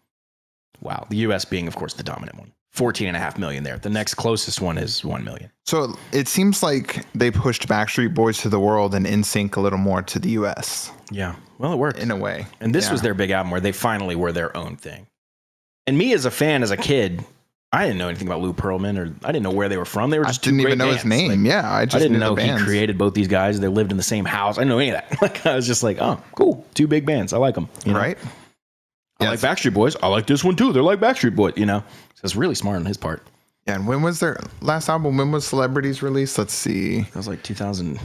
Wow. The US being, of course, the dominant one. 14.5 million there. The next closest one is 1 million. So it seems like they pushed Backstreet Boys to the world and NSYNC a little more to the US. Yeah. Well, it worked. In a way. And this was their big album where they finally were their own thing. And me as a fan, as a kid, I didn't know anything about Lou Pearlman, or I didn't know where they were from. They were just didn't even know his name. Like, I didn't know he created both these guys. They lived in the same house. I didn't know any of that. Like, I was just like, oh, cool. 2 big bands. I like them. You know? Right. I like Backstreet Boys. I like this one too. They're like Backstreet Boys, you know? So it's really smart on his part. Yeah. And when was their last album? When was Celebrities released? Let's see. That was like 2000.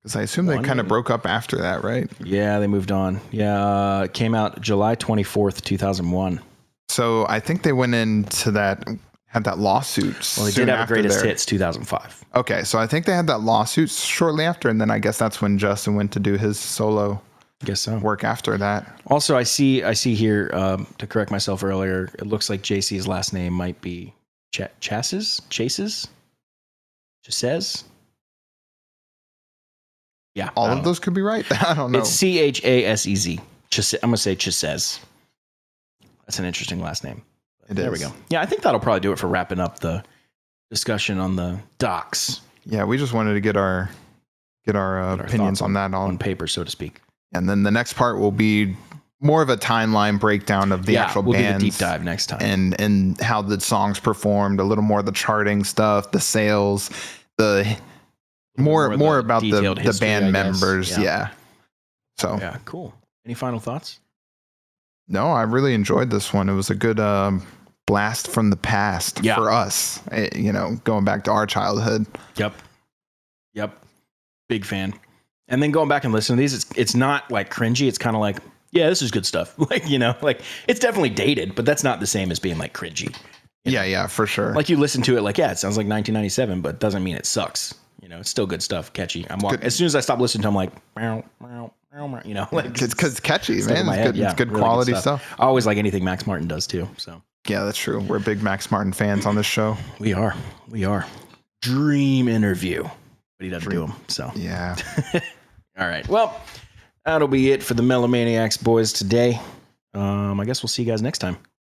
Because I assume they kind of broke up after that, right? Yeah, they moved on. Yeah, it came out July 24th, 2001. So I think they went into that, had that lawsuit. Well, they did have a Greatest Hits 2005. Okay, so I think they had that lawsuit shortly after, and then I guess that's when Justin went to do his solo work after that. Also, I see here, to correct myself earlier, it looks like JC's last name might be Chases? Yeah. All of those could be right. I don't know. It's Chasez. I'm going to say Chasez. That's an interesting last name. There we go. Yeah, I think that'll probably do it for wrapping up the discussion on the docs. Yeah, we just wanted to get our opinions on that on paper, so to speak. And then the next part will be more of a timeline breakdown of the actual we'll bands. do the deep dive next time. And how the songs performed, a little more of the charting stuff, the sales, the more about the history, band members. Yeah. So yeah, cool. Any final thoughts? No, I really enjoyed this one. It was a good blast from the past for us, going back to our childhood. Yep. Big fan. And then going back and listening to these, it's not like cringy. It's kind of like, yeah, this is good stuff. Like, like it's definitely dated, but that's not the same as being like cringy. Yeah, for sure. Like you listen to it like, yeah, it sounds like 1997, but doesn't mean it sucks. It's still good stuff, catchy. As soon as I stop listening to them, like, like it's catchy, man. It's good really quality good stuff. I always like anything Max Martin does too. So yeah, that's true. We're big Max Martin fans on this show. We are. Dream interview, but he doesn't do them. So yeah. All right. Well, that'll be it for the Melomaniax boys today. I guess we'll see you guys next time.